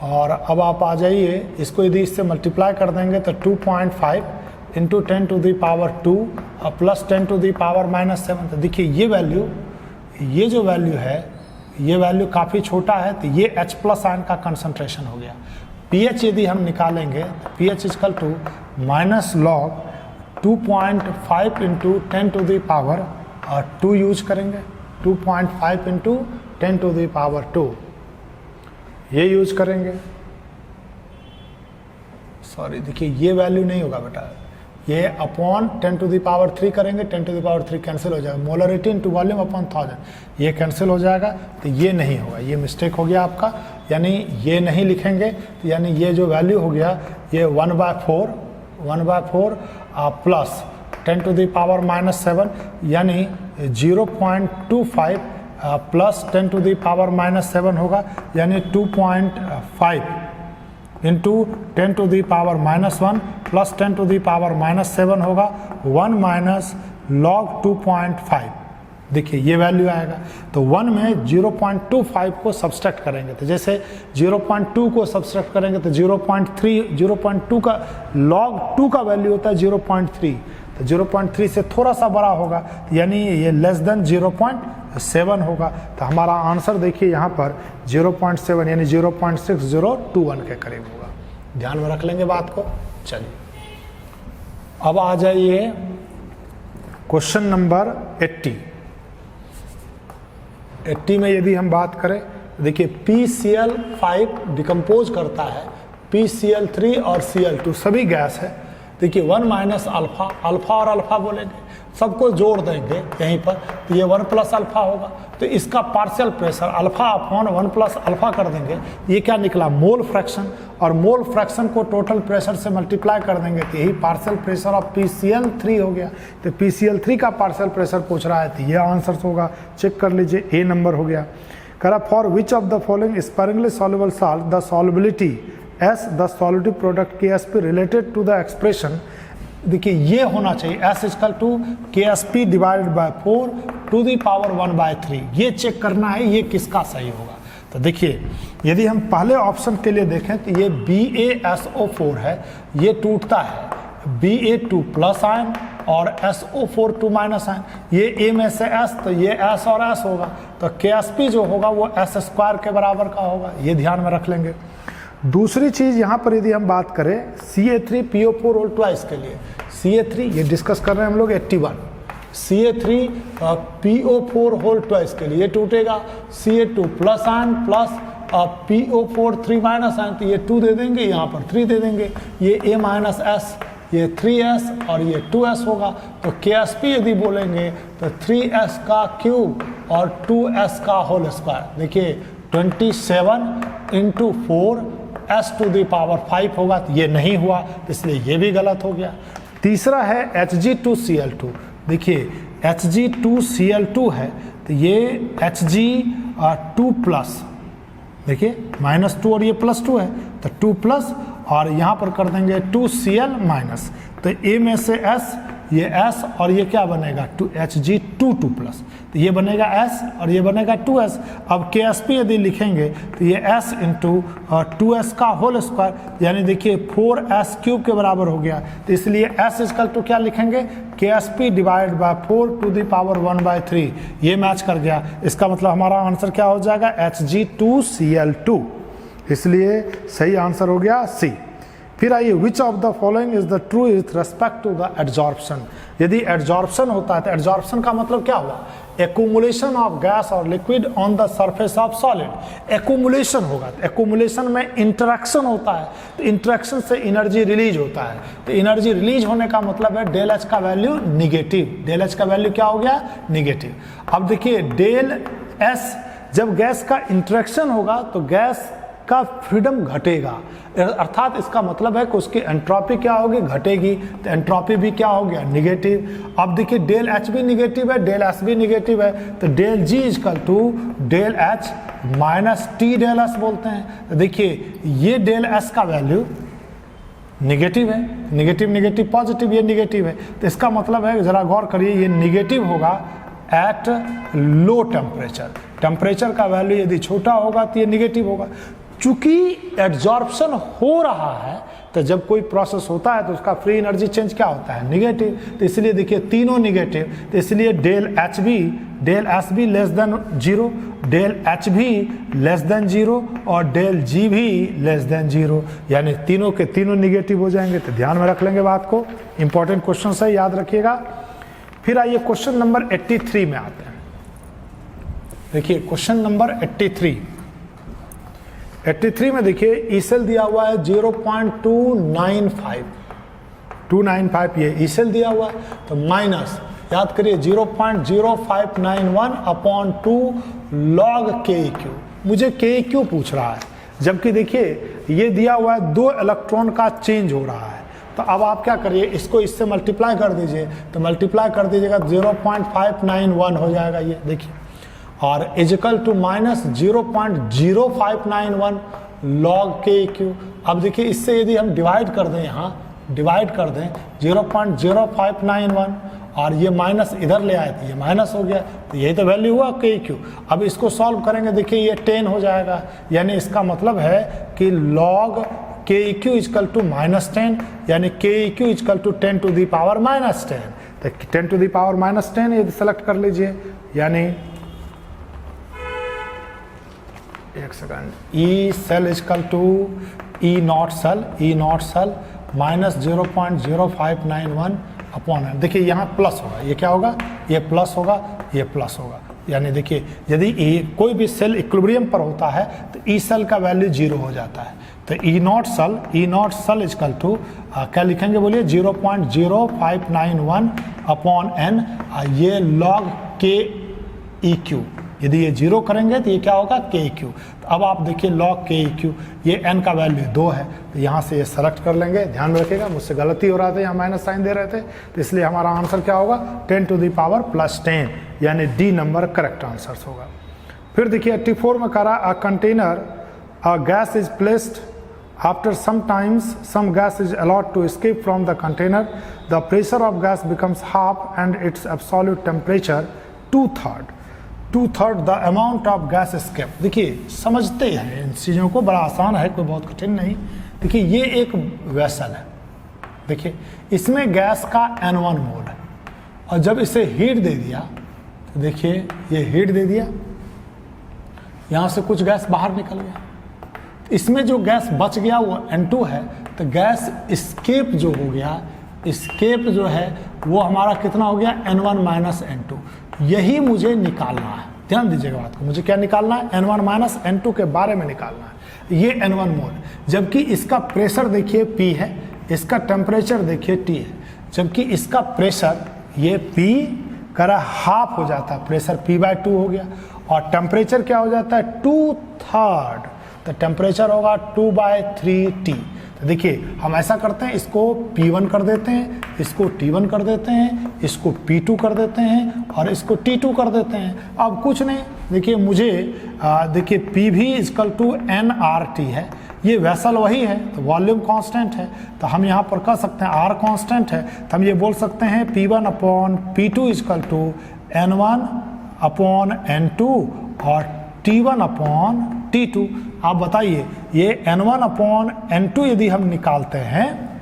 और अब आप आ जाइए, इसको यदि इससे मल्टीप्लाई कर देंगे तो 2.5 इंटू 10⁻² और प्लस 10⁻⁻7। तो देखिए ये वैल्यू, ये जो वैल्यू है ये वैल्यू काफ़ी छोटा है, तो ये H प्लस आयन का कंसंट्रेशन हो गया। pH यदि हम निकालेंगे pH equal to minus log 2.5 into 10⁻² use करेंगे, 2.5 इंटू 10⁻², ये यूज करेंगे। सॉरी देखिए ये वैल्यू नहीं होगा बेटा, ये अपॉन 10⁻³ करेंगे, 10⁻³ कैंसिल हो जाएगा, मोलरिटी इंटू वॉल्यूम अपॉन 1000 ये कैंसिल हो जाएगा, तो ये नहीं होगा, ये मिस्टेक हो गया आपका, यानी ये नहीं लिखेंगे, तो यानी ये जो वैल्यू हो गया ये 1/4 प्लस 10⁻⁻7 यानी 0.25 प्लस 10⁻⁻7 होगा, यानी 2.5 इंटू 10⁻⁻1 प्लस 10⁻⁻7 होगा 1 माइनस लॉग 2.5। देखिए ये वैल्यू आएगा, तो 1 में 0.25 को सब्सट्रैक्ट करेंगे, तो जैसे 0.2 को सब्सट्रैक्ट करेंगे तो 0.2 का लॉग 2 का वैल्यू होता है 0.3, तो 0.3 से थोड़ा सा बड़ा होगा, यानी ये लेस देन 0.7 होगा। तो हमारा आंसर देखिए यहाँ पर 0.7 यानी 0.6021 के करीब होगा। ध्यान में रख लेंगे बात को। चलिए अब आ जाइए क्वेश्चन नंबर 80 में यदि हम बात करें, देखिए PCl5 डिकम्पोज करता है PCl3 और Cl2 सभी गैस है। देखिए 1 माइनस अल्फा, अल्फा और अल्फा बोलेंगे, सबको जोड़ देंगे यहीं पर, तो ये 1 प्लस अल्फा होगा, तो इसका partial pressure alpha upon 1 plus alpha कर देंगे, ये क्या निकला मोल फ्रैक्शन, और मोल फ्रैक्शन को टोटल प्रेशर से मल्टीप्लाई कर देंगे, तो यही पार्शियल प्रेशर ऑफ PCl3 हो गया। तो PCl3 का पार्शियल प्रेशर पूछ रहा है, तो ये आंसर होगा, चेक कर लीजिए, ए नंबर हो गया। करा for which of the following sparingly soluble salt the solubility S the solutive product KSP related to the expression, देखिए ये होना चाहिए S equal to KSP divided by 4 to the power 1/3, ये चेक करना है ये किसका सही होगा। तो देखिए यदि हम पहले ऑप्शन के लिए देखें तो ये BaSO4 है, ये टूटता है Ba2 प्लस आयन और SO4 2 माइनस आयन, ये A में से S, तो ये S और S होगा, तो KSP जो होगा वो S² के बराबर का होगा, ये ध्यान में रख लेंगे। दूसरी चीज़ यहाँ पर यदि हम बात करें Ca3PO4 होल ट्वाइस के लिए, Ca3 ये डिस्कस कर रहे हैं हम लोग 81, Ca3PO4 होल ट्वाइस के लिए ये टूटेगा Ca2 plus ion plus PO4 3 minus ion, तो ये 2 दे देंगे, यहाँ पर 3 दे देंगे, ये A माइनस S, ये 3S और ये 2S होगा, तो KSP यदि बोलेंगे तो 3S का क्यूब और 2S का होल स्क्वायर। देखिए 27 into 4 S to the power 5 होगा, तो ये नहीं हुआ, इसलिए ये भी गलत हो गया। तीसरा है Hg2Cl2, देखिए Hg2Cl2 है, तो ये Hg2 प्लस, देखिए -2 और ये +2 है, तो 2 प्लस और यहाँ पर कर देंगे 2Cl माइनस, तो A में से S, ये S और ये क्या बनेगा 2Hg2 प्लस, तो ये बनेगा S और ये बनेगा 2S। अब KSP यदि लिखेंगे तो ये S इंटू 2S का होल स्क्वायर, यानी देखिए 4S क्यूब के बराबर हो गया, तो इसलिए S इक्वल टू क्या लिखेंगे KSP divide by 4 to the power 1/3, ये मैच कर गया। इसका मतलब हमारा आंसर क्या हो जाएगा Hg2Cl2, इसलिए सही आंसर हो गया C। फिर आइए which of the following is the true with respect to the adsorption. यदि एडजॉर्प्शन होता है तो एडजॉर्प्शन का मतलब क्या हुआ, एक्यूमुलेशन ऑफ गैस और liquid on the surface of solid. Accumulation होगा तो एक्यूमुलेशन में इंटरेक्शन होता है, तो इंटरेक्शन से एनर्जी रिलीज होता है, तो एनर्जी रिलीज होने का मतलब है डेल एच का वैल्यू निगेटिव, डेल एच का वैल्यू क्या हो गया निगेटिव। अब देखिए डेल एस जब गैस का इंटरेक्शन होगा तो गैस का फ्रीडम घटेगा, अर्थात इसका मतलब है कि उसकी एंट्रोपी क्या होगी, घटेगी, तो एंट्रोपी भी क्या हो गया, निगेटिव। अब देखिए डेल एच भी निगेटिव है, डेल एस भी निगेटिव है, तो del G equal to del H minus T del S बोलते हैं। तो देखिए ये डेल एस का वैल्यू निगेटिव है, निगेटिव निगेटिव पॉजिटिव, ये निगेटिव है, तो इसका मतलब है ज़रा गौर करिए ये निगेटिव होगा एट लो टेम्परेचर। टेम्परेचर का वैल्यू यदि छोटा होगा तो ये निगेटिव होगा। चूंकि एड्जॉर्प्शन हो रहा है तो जब कोई प्रोसेस होता है तो उसका फ्री एनर्जी चेंज क्या होता है, निगेटिव, तो इसलिए देखिए तीनों निगेटिव, तो इसलिए डेल एच भी डेल एस भी less than zero, del H भी लेस देन जीरो और डेल जी भी लेस देन जीरो, यानी तीनों के तीनों निगेटिव हो जाएंगे। तो ध्यान में रख लेंगे बात को, इंपॉर्टेंट क्वेश्चन है, याद रखिएगा। फिर आइए क्वेश्चन नंबर 83 में आते हैं। देखिए क्वेश्चन नंबर 83 में देखिए ई सेल दिया हुआ है 0.295 ये ई सेल दिया हुआ है, तो माइनस याद करिए 0.0591 अपॉन 2 लॉग के क्यू। मुझे के क्यू पूछ रहा है, जबकि देखिए ये दिया हुआ है 2 इलेक्ट्रॉन का चेंज हो रहा है, तो अब आप क्या करिए, इसको इससे मल्टीप्लाई कर दीजिए, तो मल्टीप्लाई कर दीजिएगा 0.591 हो जाएगा ये देखिए, और इजिकल टू माइनस 0.0591 लॉग के क्यू। अब देखिए इससे यदि हम डिवाइड कर दें, यहाँ डिवाइड कर दें 0.0591 और ये माइनस इधर ले आए थे, ये माइनस हो गया, तो यही तो वैल्यू हुआ के क्यू। अब इसको सॉल्व करेंगे, देखिए ये 10 हो जाएगा, यानी इसका मतलब है कि लॉग के क्यू इजकल टू -10, यानी K Q equal to 10 to the power -10। तो 10 to the power -10 यदि सेलेक्ट कर लीजिए, यानी एक second, E cell equal to E not cell minus 0.0591 upon है। देखिए यहाँ प्लस होगा, ये क्या होगा, ये प्लस होगा, ये प्लस होगा, यानी देखिए यदि कोई भी सेल इक्विलिब्रियम पर होता है तो ई सेल का वैल्यू 0 हो जाता है। तो ई नॉट सेल इजकल टू क्या लिखेंगे बोलिए, 0.0591 अपॉन एन, ये लॉग के ई क्यू, यदि ये 0 करेंगे तो ये क्या होगा, के क्यू। तो अब आप देखिए लॉग के क्यू, ये एन का वैल्यू 2 है, तो यहाँ से ये सेलेक्ट कर लेंगे। ध्यान में रखिएगा, मुझसे गलती हो रहा था, यहाँ माइनस साइन दे रहे थे, तो इसलिए हमारा आंसर क्या होगा, 10 to the power +10, यानी डी नंबर करेक्ट आंसर होगा। फिर देखिए 84 में कह रहा, a container a gas is placed after some gas is allowed to escape from the container, the pressure of gas becomes half and its absolute temperature 2/3 the amount of gas escape। देखिए समझते हैं इन चीज़ों को, बड़ा आसान है, कोई बहुत कठिन नहीं। देखिए ये एक वेसल है, देखिए इसमें गैस का N1 मोल है, और जब इसे हीट दे दिया तो देखिए ये हीट दे दिया, यहाँ से कुछ गैस बाहर निकल गया, इसमें जो गैस बच गया वो N2 है, तो गैस एस्केप जो हो गया, एस्केप जो है वो हमारा कितना हो गया, N1 - N2। यही मुझे निकालना है, ध्यान दीजिएगा बात को, मुझे क्या निकालना है, N1 - N2 के बारे में निकालना है। ये N1 मोल, जबकि इसका प्रेशर देखिए P है, इसका टेम्परेचर देखिए T है, जबकि इसका प्रेशर ये P करा हाफ हो जाता है, प्रेशर P/2 हो गया, और टेम्परेचर क्या हो जाता है, 2/3, तो टेम्परेचर होगा 2/3T। तो देखिए हम ऐसा करते हैं, इसको P1 कर देते हैं, इसको T1 कर देते हैं, इसको P2 कर देते हैं, और इसको T2 कर देते हैं। अब कुछ नहीं, देखिए मुझे देखिए PV इजकल टू nRT है, ये वेसल वही है, तो वॉल्यूम कांस्टेंट है, तो हम यहाँ पर कह सकते हैं R कांस्टेंट है, तो हम ये बोल सकते हैं P1 upon P2 is equal to N1 upon N2 और T1 अपॉन T2। आप बताइए ये N1 अपॉन N2 यदि हम निकालते हैं,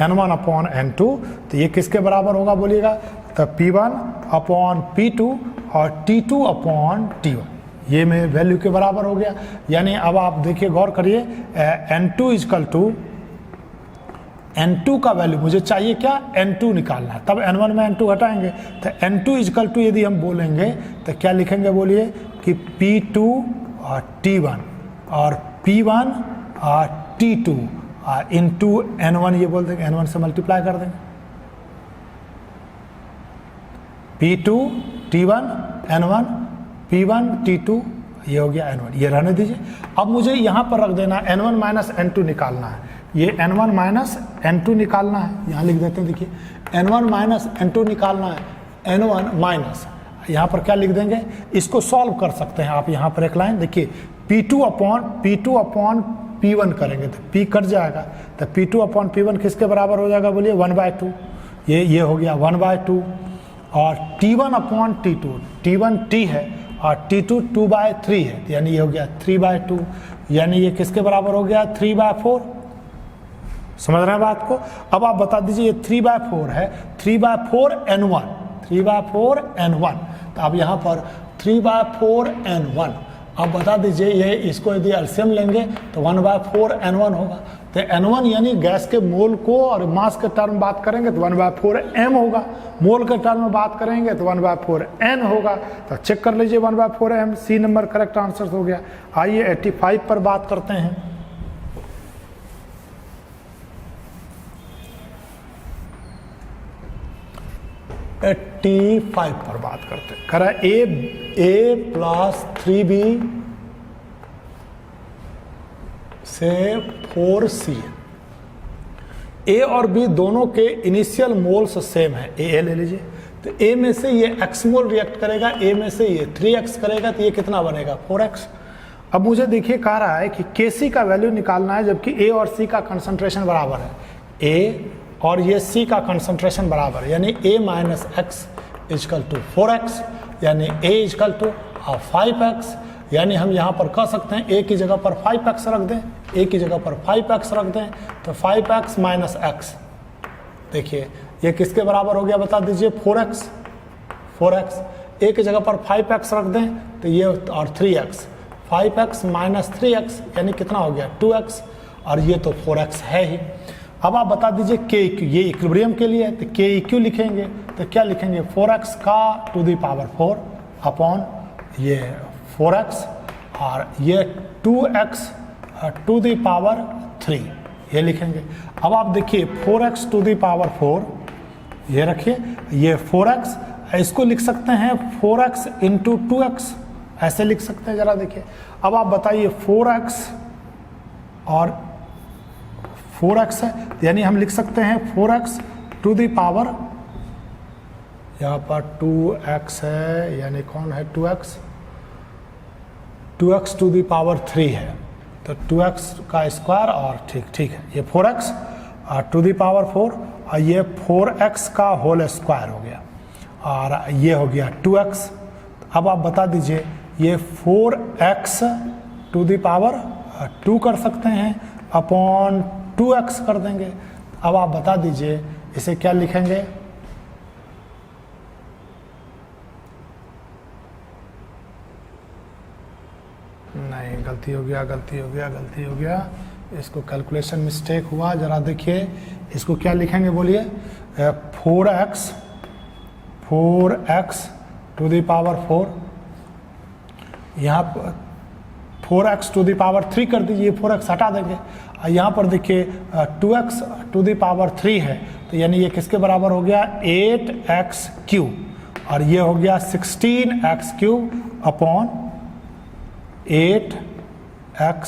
N1 अपॉन N2, तो ये किसके बराबर होगा बोलिएगा, तो P1 अपॉन P2 और T2 अपॉन T1, ये में वैल्यू के बराबर हो गया। यानी अब आप देखिए गौर करिए, N2 इजकल टू N2 का वैल्यू मुझे चाहिए क्या, N2 निकालना है, तब N1 में N2 हटाएंगे, तो N2 इजकल टू यदि हम बोलेंगे तो क्या लिखेंगे बोलिए कि P2 और T1 और P1 और T2 इंटू N1, ये बोल देंगे, N1 से मल्टीप्लाई कर देंगे, P2 T1 N1 P1 T2, ये हो गया n1, ये रहने दीजिए। अब मुझे यहाँ पर रख देना n1 माइनस n2 निकालना है, ये n1 माइनस n2 निकालना है, यहाँ लिख देते हैं, देखिए n1 माइनस n2 निकालना है, n1 माइनस यहाँ पर क्या लिख देंगे, इसको सॉल्व कर सकते हैं आप। यहाँ पर एक लाइन देखिए P2 अपॉन P1 करेंगे तो P कट जाएगा, तो P2 अपॉन P1 किसके बराबर हो जाएगा बोलिए, 1/2। ये हो गया 1/2, और T1 upon T2, T1 T है और T2 2/3 है, यानी ये हो गया 3/2, यानी ये किसके बराबर हो गया, 3/4। समझ रहे हैं बात को। अब आप बता दीजिए ये 3/4 है, 3/4 n1, 3/4 n1, तो अब यहाँ पर 3/4 n1, अब बता दीजिए ये इसको यदि एलसीएम लेंगे तो 1/4 n1 होगा। तो n1 यानी गैस के मोल को और मास के टर्म बात करेंगे तो 1/4 m होगा, मोल के टर्म में बात करेंगे तो 1/4 n होगा। तो चेक कर लीजिए 1/4 m, C number correct answer हो गया। आइए 85 पर बात करते हैं। 85 पर बात करते हैं। करा a प्लस 3b से 4c, a और b दोनों के इनिशियल मोल्स सेम है, a ले लीजिए, तो a में से ये x मोल रिएक्ट करेगा, a में से ये 3x करेगा, तो ये कितना बनेगा, 4x। अब मुझे देखिए कह रहा है कि Kc का वैल्यू निकालना है, जबकि a और c का कंसंट्रेशन बराबर है, a और ये C का कंसंट्रेशन बराबर है, यानी a minus X equal to 4x, यानी a इजकल टू 5x, यानी हम यहाँ पर कह सकते हैं a की जगह पर 5x रख दें, a की जगह पर 5x रख दें, तो 5x माइनस एक्स, देखिए ये किसके बराबर हो गया बता दीजिए, 4x, a की जगह पर 5x रख दें तो ये और 3x, 5x माइनस 3x यानी कितना हो गया, 2x, और ये तो 4x है ही। अब आप बता दीजिए के इक्यू, ये इक्विलिब्रियम के लिए है, तो के इक्यू लिखेंगे तो क्या लिखेंगे, 4x का टू द पावर 4 अपॉन ये 4x और ये 2x टू द पावर 3, ये लिखेंगे। अब आप देखिए 4x टू द पावर 4, ये रखिए, ये 4x, इसको लिख सकते हैं 4x इंटू 2x, ऐसे लिख सकते हैं, जरा देखिए। अब आप बताइए 4x और 4x है, यानी हम लिख सकते हैं 4x टू द पावर, यहाँ पर 2x है, यानी कौन है 2x, 2x to the power 3 है, तो 2x का स्क्वायर और ठीक है, ये 4x टू द पावर 4 और ये 4x का होल स्क्वायर हो गया और ये हो गया 2x। अब आप बता दीजिए ये 4x टू द पावर 2 कर सकते हैं अपॉन 2x कर देंगे। अब आप बता दीजिए इसे क्या लिखेंगे, नहीं गलती हो गया, इसको कैलकुलेशन मिस्टेक हुआ, जरा देखिए इसको क्या लिखेंगे बोलिए, 4x टू द पावर 4, यहाँ पर 4x टू द पावर 3 कर दीजिए, 4x हटा देंगे, यहाँ पर देखिए 2x टू द पावर 3 है, तो यानी ये किसके बराबर हो गया, 8x³ और ये हो गया 16x³ अपॉन 8x³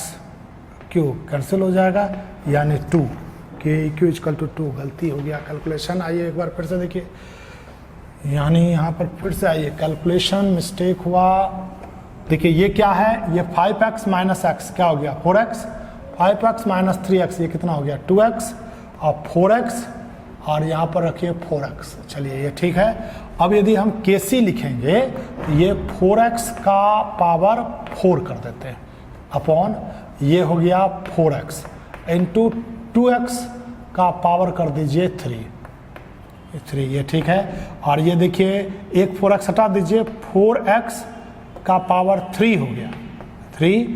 कैंसिल हो जाएगा, यानी 2 के इक्यू इक्वल टू 2, गलती हो गया कैलकुलेशन। आइए एक बार फिर से देखिए, यानी यहाँ पर फिर से आइए, कैलकुलेशन मिस्टेक हुआ। देखिए ये क्या है, ये 5x माइनस एक्स क्या हो गया, 4x, 5x माइनस 3x ये कितना हो गया, 2x और 4x और यहाँ पर रखिए 4x। चलिए ये ठीक है। अब यदि हम Kc लिखेंगे तो ये 4x का पावर 4 कर देते हैं अपॉन ये हो गया 4x इंटू 2x का पावर कर दीजिए 3, ये ठीक है। और ये देखिए एक 4x हटा दीजिए, 4x का पावर 3 हो गया, 3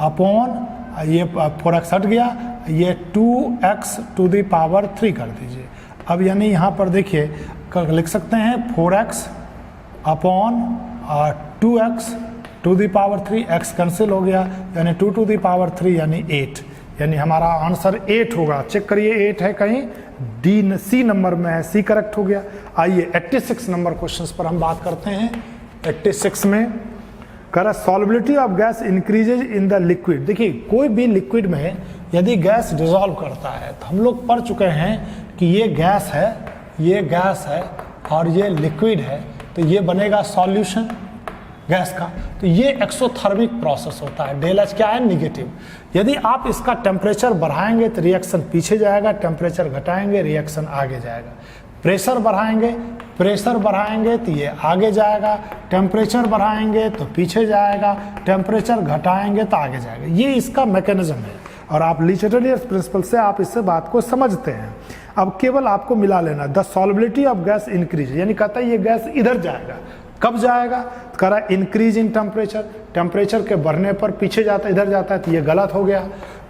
अपॉन ये 4x हट गया, ये 2x टू द पावर 3 कर दीजिए। अब यानी यहाँ पर देखिए लिख सकते हैं 4x upon 2x to the power 3, x cancel हो गया, यानी 2 टू द पावर 3 यानी 8, यानी हमारा आंसर 8 होगा। चेक करिए 8 है कहीं, सी नंबर में है, सी करेक्ट हो गया। आइए 86 नंबर क्वेश्चंस पर हम बात करते हैं। 86 में कह रहा solubility of gas increases in the liquid. देखिए कोई भी लिक्विड में यदि गैस डिसॉल्व करता है तो हम लोग पढ़ चुके हैं कि ये गैस है, ये गैस है और ये लिक्विड है, तो ये बनेगा सॉल्यूशन गैस का। तो ये एक्सोथर्मिक प्रोसेस होता है। डेल एच क्या है? निगेटिव। यदि आप इसका टेम्परेचर बढ़ाएंगे तो रिएक्शन पीछे जाएगा, टेम्परेचर घटाएंगे रिएक्शन आगे जाएगा। प्रेशर बढ़ाएंगे तो ये आगे जाएगा, टेम्परेचर बढ़ाएंगे तो पीछे जाएगा, टेम्परेचर घटाएंगे तो आगे जाएगा। ये इसका मैकेनिज्म है और आप ले चैटलियर्स प्रिंसिपल से आप इससे बात को समझते हैं। अब केवल आपको मिला लेना, the solubility of gas increase, यानी कहता है ये गैस इधर जाएगा। कब जाएगा? कह रहा इंक्रीज इन टेम्परेचर, टेम्परेचर के बढ़ने पर पीछे जाता है, इधर जाता है, तो ये गलत हो गया।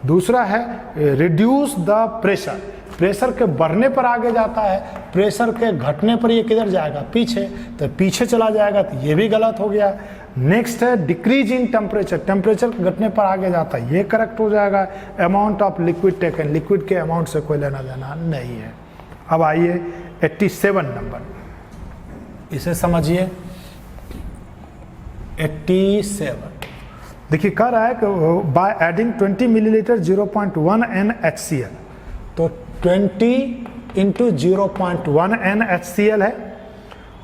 दूसरा है रिड्यूस द प्रेशर, प्रेशर के बढ़ने पर आगे जाता है, प्रेशर के घटने पर ये किधर जाएगा? पीछे, तो पीछे चला जाएगा, तो ये भी गलत हो गया। नेक्स्ट है डिक्रीज इन टेम्परेचर, टेम्परेचर के घटने पर आगे जाता है, ये करेक्ट हो जाएगा। Amount of liquid taken, liquid के अमाउंट से कोई लेना देना नहीं है। अब आइए 87 नंबर, इसे समझिए। 87 देखिए कह रहा है कि बाय एडिंग 20 मिलीलीटर 0.1 NaHCl, तो 20 इंटू 0.1 NaHCl है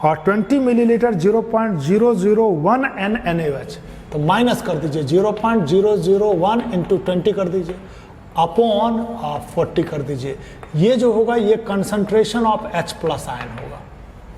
और 20 मिलीलीटर 0.001 NaOH, तो माइनस कर दीजिए 0.001 इंटू 20 कर दीजिए अपॉन 40 कर दीजिए। ये जो होगा ये कंसंट्रेशन ऑफ H+ आयन होगा।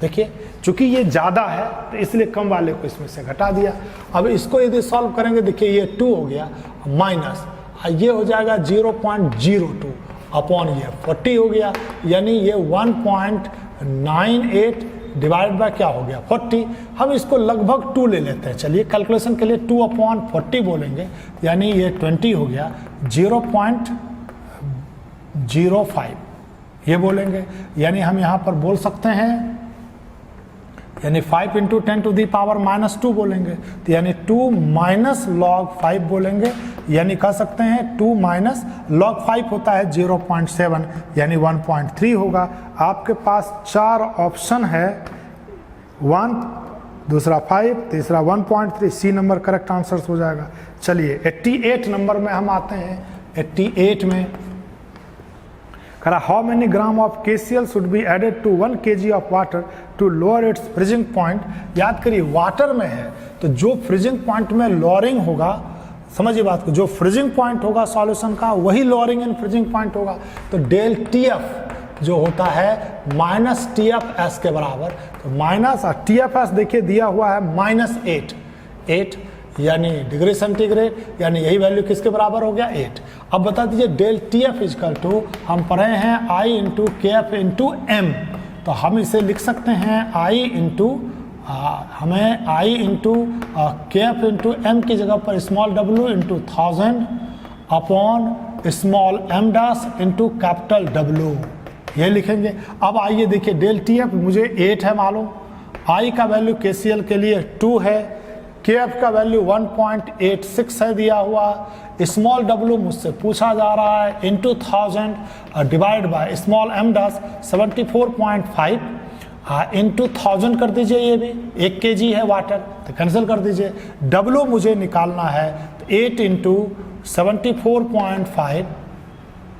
देखिए चूंकि ये ज़्यादा है तो इसलिए कम वाले को इसमें से घटा दिया। अब इसको यदि सॉल्व करेंगे, देखिए ये 2 हो गया माइनस, ये हो जाएगा 0.02 अपॉन ये 40 हो गया, यानी ये 1.98 डिवाइड बाय क्या हो गया 40। हम इसको लगभग 2 ले लेते हैं, चलिए कैलकुलेशन के लिए 2/40 बोलेंगे, यानी ये 20 हो गया 0.05 ये बोलेंगे। यानी हम यहाँ पर बोल सकते हैं, यानी 5 इंटू 10 टू दी पावर -2 बोलेंगे, तो यानी 2 माइनस log 5 बोलेंगे, यानी कह सकते हैं 2 माइनस log 5 होता है 0.7, यानी 1.3 होगा। आपके पास 4 ऑप्शन है, 1, दूसरा 5, तीसरा 1.3, सी नंबर करेक्ट आंसर हो जाएगा। चलिए 88 नंबर में हम आते हैं। 88 में करा how many gram of KCl should be added to 1 kg of water to lower its freezing point. याद करिए वाटर में है तो जो फ्रीजिंग पॉइंट में लोअरिंग होगा, समझिए बात को, जो फ्रीजिंग पॉइंट होगा सॉल्यूशन का वही लोअरिंग इन फ्रीजिंग पॉइंट होगा। तो डेल TF जो होता है माइनस TFS के बराबर, तो माइनस TFS देखिए दिया हुआ है -8 यानी डिग्री सेंटीग्रेड, यानी यही वैल्यू किसके बराबर हो गया 8। अब बता दीजिए डेल TF इजकल टू, हम पढ़े हैं I into KF into M, तो हम इसे लिख सकते हैं हमें I into KF into M की जगह पर small w into 1000 upon small m dash into capital W ये लिखेंगे। अब आइए देखिए डेल TF मुझे 8 है मालूम, I का वैल्यू KCl के लिए 2 है, KF का वैल्यू 1.86 है दिया हुआ, स्मॉल w मुझसे पूछा जा रहा है into 1000 divide by small m dash 74.5 into 1000 कर दीजिए, ये भी 1 kg है वाटर तो कैंसिल कर दीजिए। w मुझे निकालना है तो 8 इंटू 74.5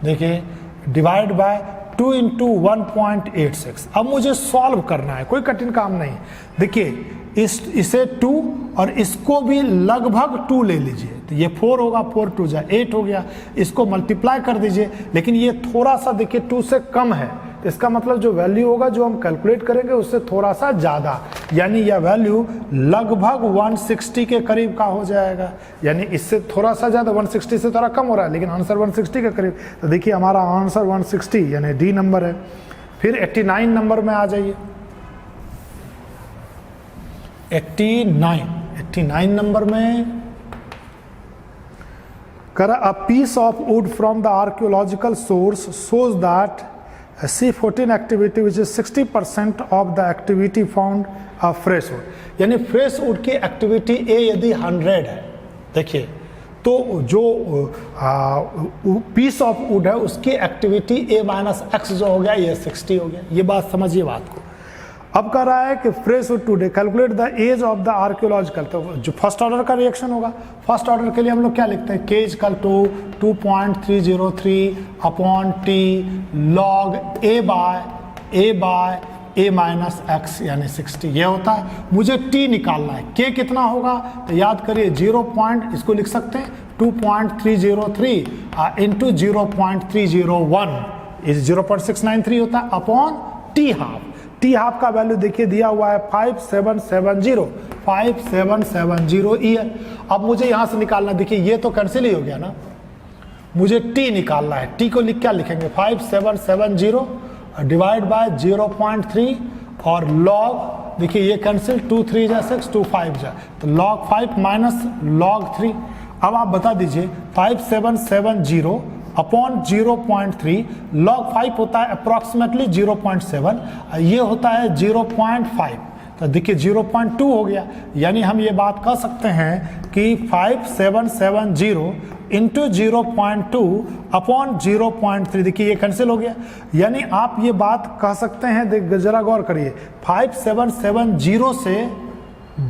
देखिए डिवाइड बाय 2 इंटू 1.86। अब मुझे सॉल्व करना है, कोई कठिन काम नहीं। देखिए इसे 2 और इसको भी लगभग 2 ले लीजिए, तो ये 4 होगा, 4 2 जा 8 हो गया, इसको मल्टीप्लाई कर दीजिए। लेकिन ये थोड़ा सा देखिए 2 से कम है, तो इसका मतलब जो वैल्यू होगा जो हम कैलकुलेट करेंगे उससे थोड़ा सा ज़्यादा, यानी यह वैल्यू लगभग 160 के करीब का हो जाएगा। यानी इससे थोड़ा सा ज़्यादा, 160 से थोड़ा कम हो रहा है लेकिन आंसर 160 के करीब। तो देखिए हमारा आंसर 160 यानी डी नंबर है। फिर 89 नंबर में आ जाइए। 89 नंबर में करा a piece of wood from the archaeological source shows that C14 activity which is 60% of the activity found a fresh wood, यानी फ्रेश वुड की एक्टिविटी A यदि 100 है, देखिए तो जो पीस ऑफ वुड है उसकी एक्टिविटी A - x जो हो गया ये 60 हो गया। ये बात समझिए बात को। अब कह रहा है कि fresh wood today calculate the age of the archaeological, तो जो फर्स्ट ऑर्डर का रिएक्शन होगा, फर्स्ट ऑर्डर के लिए हम लोग क्या लिखते हैं, K equal to 2.303 upon T log A by A minus X यानी 60, ये होता है। मुझे टी निकालना है, के कितना होगा, तो याद करिए 0 पॉइंट, इसको लिख सकते हैं 2.303 इंटू 0.301 इस 0.693 होता है upon T half. T half का वैल्यू देखिए दिया हुआ है 5770 ईयर। अब मुझे यहाँ से निकालना, देखिए ये तो कैंसिल ही हो गया ना, मुझे टी निकालना है। टी को क्या लिखेंगे 5770 डिवाइड बाय 0.3 और लॉग, देखिए ये कैंसिल 2 3 जा 6 2 5 जा, तो लॉग 5 माइनस लॉग 3। अब आप बता दीजिए 5770 अपॉन 0.3 लॉग 5 होता है अप्रॉक्सीमेटली 0.7, ये होता है 0.5, तो देखिए 0.2 हो गया। यानी हम ये बात कह सकते हैं कि 5770 इंटू 0.2 अपॉन 0.3, देखिए ये कैंसिल हो गया। यानी आप ये बात कह सकते हैं, देख जरा गौर करिए, 5770 से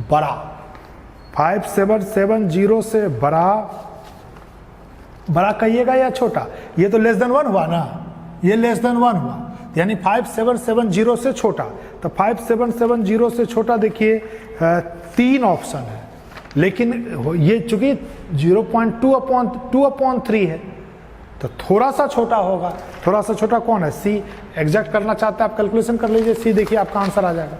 बड़ा, 5770 से बड़ा कहिएगा या छोटा, ये तो लेस देन 1 हुआ ना, ये लेस देन 1 हुआ, यानी 5770 से छोटा। तो 5770 से छोटा देखिए 3 ऑप्शन है, लेकिन ये चूंकि 0.2/3 है तो थोड़ा सा छोटा होगा। थोड़ा सा छोटा कौन है, सी। एग्जैक्ट करना चाहते हैं आप, कैलकुलेशन कर लीजिए, सी देखिए आपका आंसर आ जाएगा।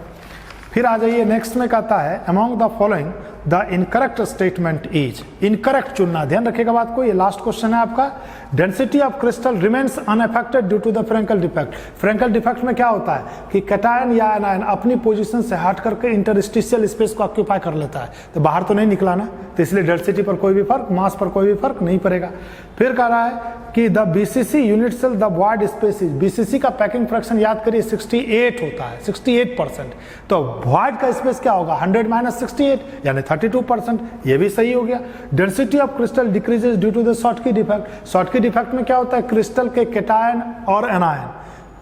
फिर आ जाइए नेक्स्ट में, कहता है among the following the incorrect statement is, incorrect चुनना, ध्यान रखिएगा बात को, ये लास्ट क्वेश्चन है आपका। Density of crystal remains unaffected due to the Frenkel defect. Frenkel defect में क्या होता है कि कैटायन या एनायन अपनी पोजीशन से हट करके इंटरस्टिशियल स्पेस को ऑक्यूपाई कर लेता है, तो बाहर तो नहीं निकला ना, तो इसलिए डेंसिटी पर कोई भी फर्क, मास पर कोई भी फर्क नहीं पड़ेगा। फिर कह रहा है कि the BCC unit cell the void space is, BCC का पैकिंग फ्रैक्शन याद करिए 68 होता है, 68%, तो वॉइड का स्पेस क्या होगा 100 माइनस 68 यानी 32%, ये भी सही हो गया। Density of crystal decreases due to the Schottky defect. Schottky defect में क्या होता है, क्रिस्टल के कैटायन और एनायन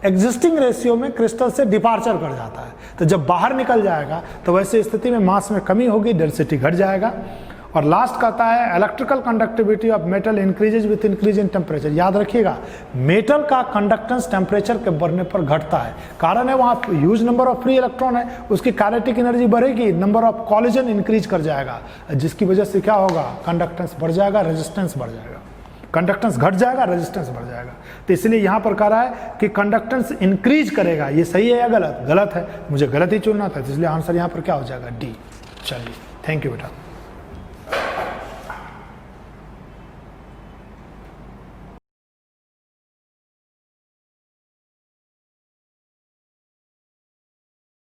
एग्जिस्टिंग रेशियो में क्रिस्टल से डिपार्चर कर जाता है, तो जब बाहर निकल जाएगा तो वैसे स्थिति में मास में कमी होगी, डेंसिटी घट जाएगा। और लास्ट कहता है electrical conductivity of metal increases with increase in temperature. याद रखिएगा मेटल का कंडक्टेंस टेम्परेचर के बढ़ने पर घटता है, कारण है वहाँ huge number of free electron है, उसकी काइनेटिक एनर्जी बढ़ेगी, नंबर ऑफ कॉलिजन इंक्रीज कर जाएगा, जिसकी वजह से क्या होगा, कंडक्टेंस बढ़ जाएगा, रेजिस्टेंस बढ़ जाएगा, कंडक्टेंस घट जाएगा, रेजिस्टेंस बढ़ जाएगा। तो इसलिए यहाँ पर कह रहा है कि कंडक्टेंस इंक्रीज करेगा, ये सही है या गलत, गलत है, मुझे गलत ही चुनना था, इसलिए आंसर यहाँ पर क्या हो जाएगा, डी। चलिए थैंक यू बेटा।